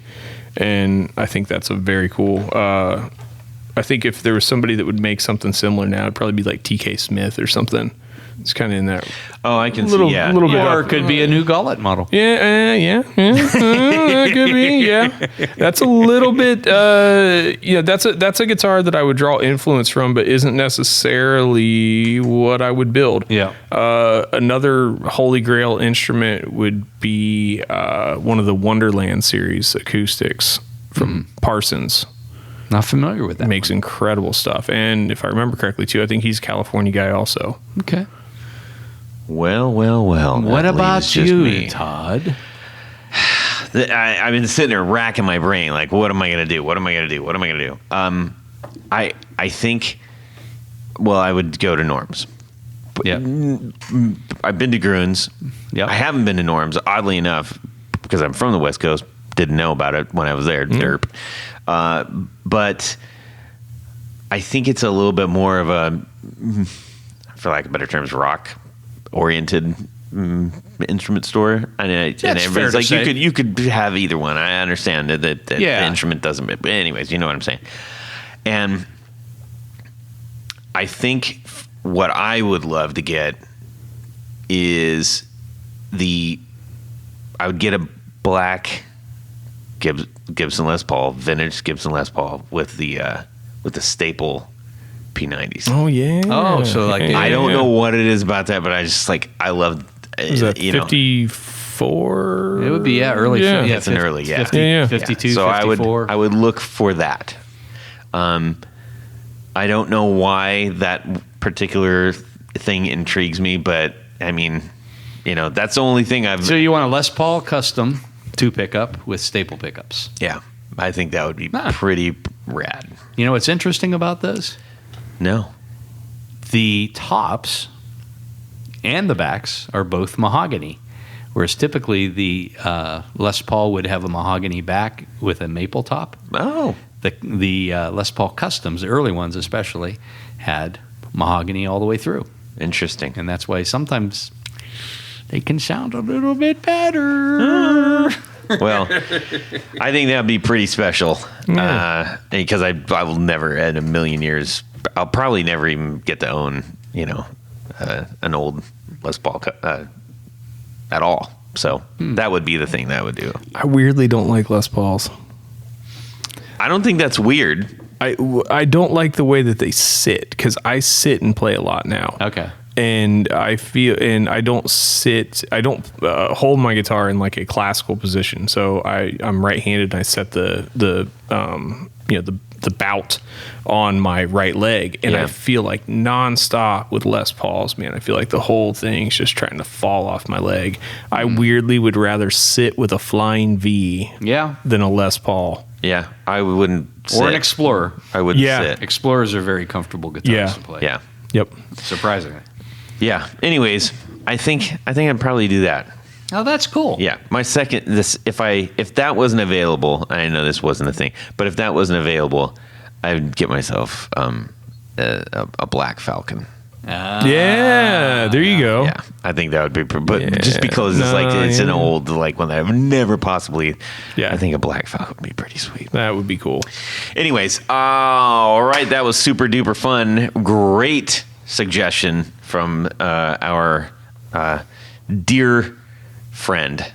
And I think that's a very cool. I think if there was somebody that would make something similar now, it'd probably be like TK Smith or something. It's kind of in that. Oh, I can see. Yeah. A little bit. Or it could be a new Gullett model. Yeah. It could be. Yeah. That's a little bit. That's a guitar that I would draw influence from, but isn't necessarily what I would build. Yeah. Another holy grail instrument would be one of the Wonderland series acoustics from Parsons. Not familiar with that. Makes incredible stuff, and if I remember correctly, too, I think he's a California guy also. Okay. Well. What about you, Todd? I've been sitting there racking my brain, like, what am I going to do? I think, I would go to Norm's. Yeah. I've been to Grunes. Yep. I haven't been to Norm's, oddly enough, because I'm from the West Coast. Didn't know about it when I was there. Derp. But I think it's a little bit more of a, for lack of better terms, rock-oriented instrument store. And everybody's like, you could have either one. I understand that the instrument doesn't. But anyways, you know what I'm saying. And I think what I would love to get is I would get a black Gibson Les Paul, vintage Gibson Les Paul with the with the staple P90s. Oh yeah. Oh, so like I don't know what it is about that, but I just like I love. Was that 54? It would be early. Yeah. Yeah, It's an early, 50, Yeah. 52, So 54. I would look for that. I don't know why that particular thing intrigues me, but I mean, that's the only thing I've. So you want a Les Paul custom 2 pickup with staple pickups? Yeah, I think that would be pretty rad. You know what's interesting about those? No. The tops and the backs are both mahogany, whereas typically the Les Paul would have a mahogany back with a maple top. Oh. The Les Paul Customs, the early ones especially, had mahogany all the way through. Interesting. And that's why sometimes they can sound a little bit better. Well, I think that would be pretty special because I will never in a million years, I'll probably never even get to own, an old Les Paul at all. So that would be the thing that I would do. I weirdly don't like Les Pauls. I don't think that's weird. I don't like the way that they sit because I sit and play a lot now. Okay. And I don't hold my guitar in like a classical position. So I'm right-handed and I set the bout on my right leg, and I feel like nonstop with Les Pauls, man. I feel like the whole thing's just trying to fall off my leg. I weirdly would rather sit with a Flying V than a Les Paul. Yeah, I wouldn't sit. Or an Explorer. I wouldn't sit. Explorers are very comfortable guitars to play. Yeah. Yep. Surprisingly. Yeah. Anyways, I think I'd probably do that. Oh, that's cool. Yeah. My second, if that wasn't available, I know this wasn't a thing, but if that wasn't available, I would get myself a black Falcon. Yeah, there you go. Yeah, I think that would be, but just because it's an old one that I've never possibly. Yeah, I think a black Falcon would be pretty sweet. That would be cool. Anyways, all right, that was super duper fun. Great suggestion from our dear friend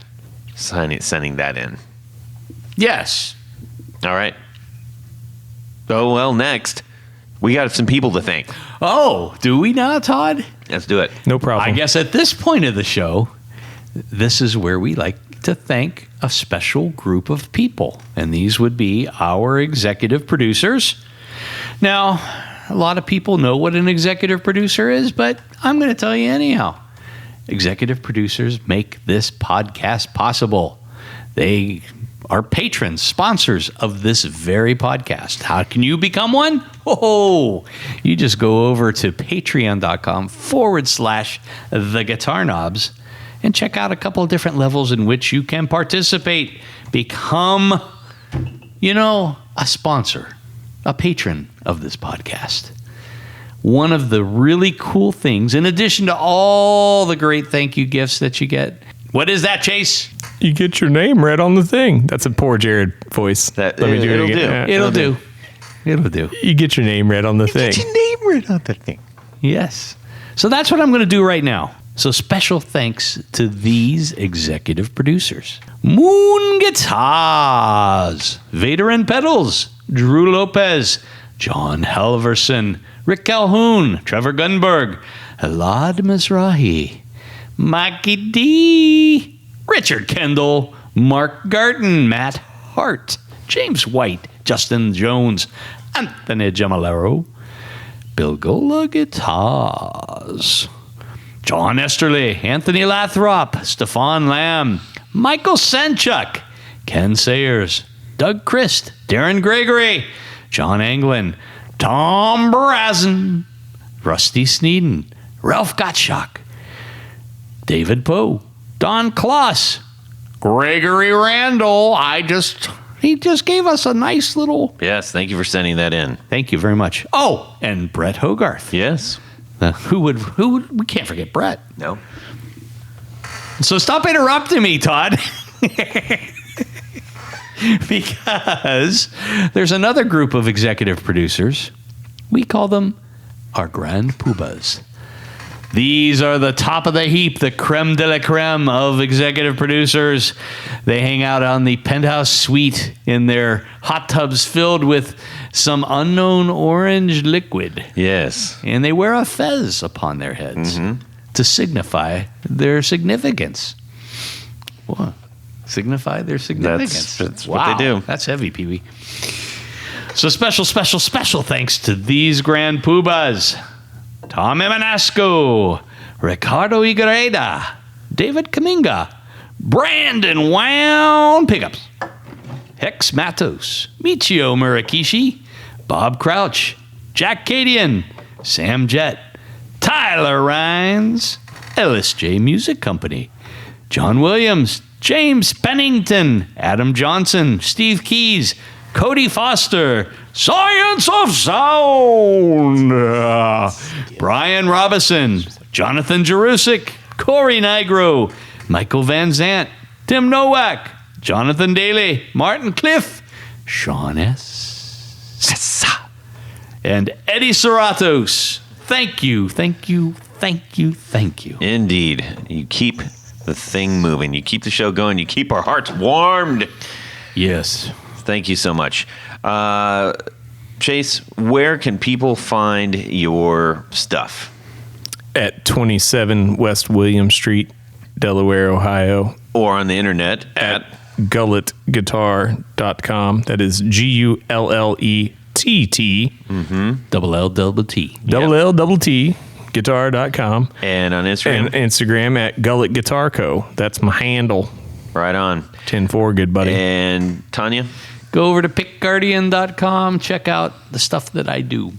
sending that in. Yes. All right. Oh well, next we got some people to thank. Oh, do we now, Todd? Let's do it. No problem. I guess at this point of the show, this is where we like to thank a special group of people. And these would be our executive producers. Now, a lot of people know what an executive producer is, but I'm going to tell you anyhow. Executive producers make this podcast possible. They are patrons, sponsors of this very podcast. How can you become one? Oh, you just go over to patreon.com/The Guitar Knobs and check out a couple of different levels in which you can participate. Become, a sponsor, a patron of this podcast. One of the really cool things, in addition to all the great thank you gifts that you get, what is that, Chase? You get your name read on the thing. That's a poor Jared voice. Let me do it again. It'll do. It'll do. You get your name read on the thing. Get your name read on the thing. Yes. So that's what I'm going to do right now. So special thanks to these executive producers. Moon Guitars, Vader and Pedals, Drew Lopez, John Halverson, Rick Calhoun, Trevor Gunberg, Elad Mizrahi, Mikey D, Richard Kendall, Mark Garten, Matt Hart, James White, Justin Jones, Anthony Gemalero, Bill Gola Guitars, John Esterly, Anthony Lathrop, Stefan Lamb, Michael Sanchuk, Ken Sayers, Doug Christ, Darren Gregory, John Anglin, Tom Brazen, Rusty Sneeden, Ralph Gottschalk, David Poe, Don Kloss, Gregory Randall. He just gave us a nice little. Yes, thank you for sending that in. Thank you very much. Oh, and Brett Hogarth. Yes. Who would? We can't forget Brett. No. So stop interrupting me, Todd. Because there's another group of executive producers. We call them our grand poobahs. These are the top of the heap, the creme de la creme of executive producers. They hang out on the penthouse suite in their hot tubs filled with some unknown orange liquid. Yes. And they wear a fez upon their heads to signify their significance. What? Signify their significance. That's what they do. That's heavy, Pee-wee. So special thanks to these grand poobahs. Tom Emanasco, Ricardo Igreda, David Kaminga, Brandon Wound Pickups, Hex Matos, Michio Murakishi, Bob Crouch, Jack Cadian, Sam Jett, Tyler Rhines, Ellis J Music Company, John Williams, James Pennington, Adam Johnson, Steve Keys, Cody Foster, Science of Sound, Brian Robison, Jonathan Jerusik, Corey Nigro, Michael Van Zant, Tim Novak, Jonathan Daly, Martin Cliff, Sean S. and Eddie Serratos. Thank you. Indeed. You keep the thing moving. You keep the show going. You keep our hearts warmed. Yes. Thank you so much. Chase, where can people find your stuff? At 27 West William Street, Delaware, Ohio. Or on the internet at GullettGuitar.com. That is GULLETT. Double L double T. LLTT. Guitar.com. And on Instagram? And Instagram at Gullett Guitar Co. That's my handle. Right on. 10-4, good buddy. And Tanya? Go over to pickguardian.com. Check out the stuff that I do.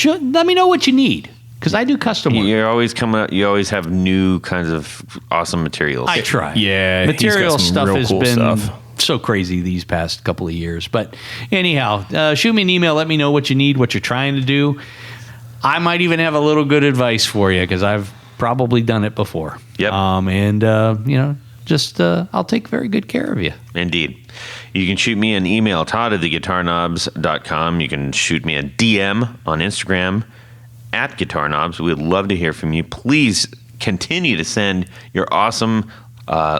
Let me know what you need, because I do custom work. You're always coming out. You always have new kinds of awesome materials. I try. Yeah. Material he's got some stuff real has cool been stuff. so crazy these past couple of years. But anyhow, shoot me an email. Let me know what you need, what you're trying to do. I might even have a little good advice for you, because I've probably done it before. Yep. I'll take very good care of you. Indeed. You can shoot me an email, todd@theguitarknobs.com. You can shoot me a DM on Instagram at guitarknobs. We'd love to hear from you. Please continue to send your awesome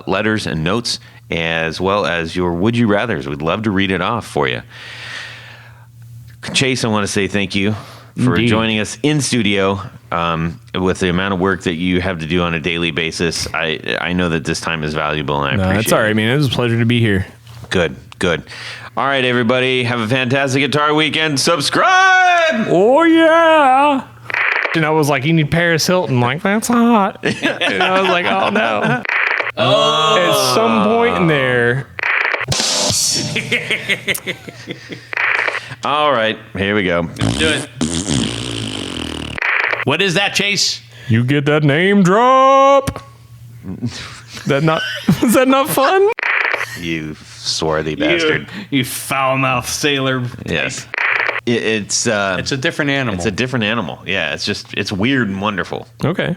letters and notes, as well as your would you rathers. We'd love to read it off for you. Chase, I want to say thank you for Indeed. joining us in studio. With the amount of work that you have to do on a daily basis, I know that this time is valuable, and I appreciate It's all right, it. man. It was a pleasure to be here. Good. All right, everybody. Have a fantastic guitar weekend. Subscribe! Oh, yeah. And I was like, you need Paris Hilton. I'm like, that's hot. And I was like, oh, no. At some point in there. All right, here we go. Do it. What is that, Chase? You get that name drop. Was that not fun? You swarthy bastard. You foul-mouthed sailor. Yes. It's It's a different animal. It's a different animal. Yeah, it's weird and wonderful. Okay.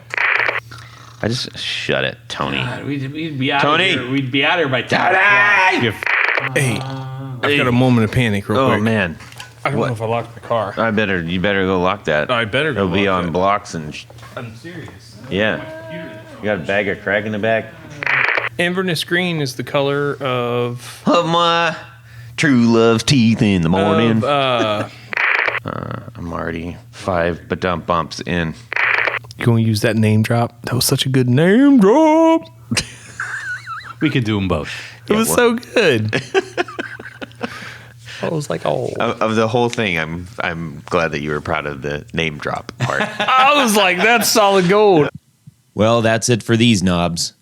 I just shut it, Tony. We'd be out Tony! of here. We'd be out of here by 10 Tony! o'clock. Hey, I've got a moment of panic real Oh quick. man. I don't What? know if I locked the car. You better go lock that. I better go It'll be lock on that. blocks and I'm serious. yeah. You got a bag of crack in the back? Inverness green is the color of Of my true love's teeth in the morning. I'm already 5 ba-dump bumps in. You gonna use that name drop? That was such a good name drop. We could do them both. It was so good. I was like, oh. Of the whole thing, I'm glad that you were proud of the name drop part. I was like, that's solid gold. Well, that's it for these knobs.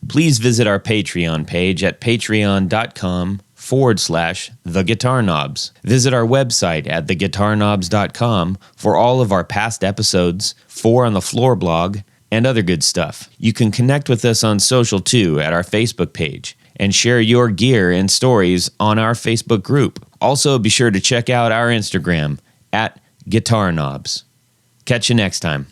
Please visit our Patreon page at patreon.com/theguitarknobs. Visit our website at theguitarknobs.com for all of our past episodes, 4 on the Floor blog, and other good stuff. You can connect with us on social too at our Facebook page and share your gear and stories on our Facebook group. Also, be sure to check out our Instagram at Guitar Knobs. Catch you next time.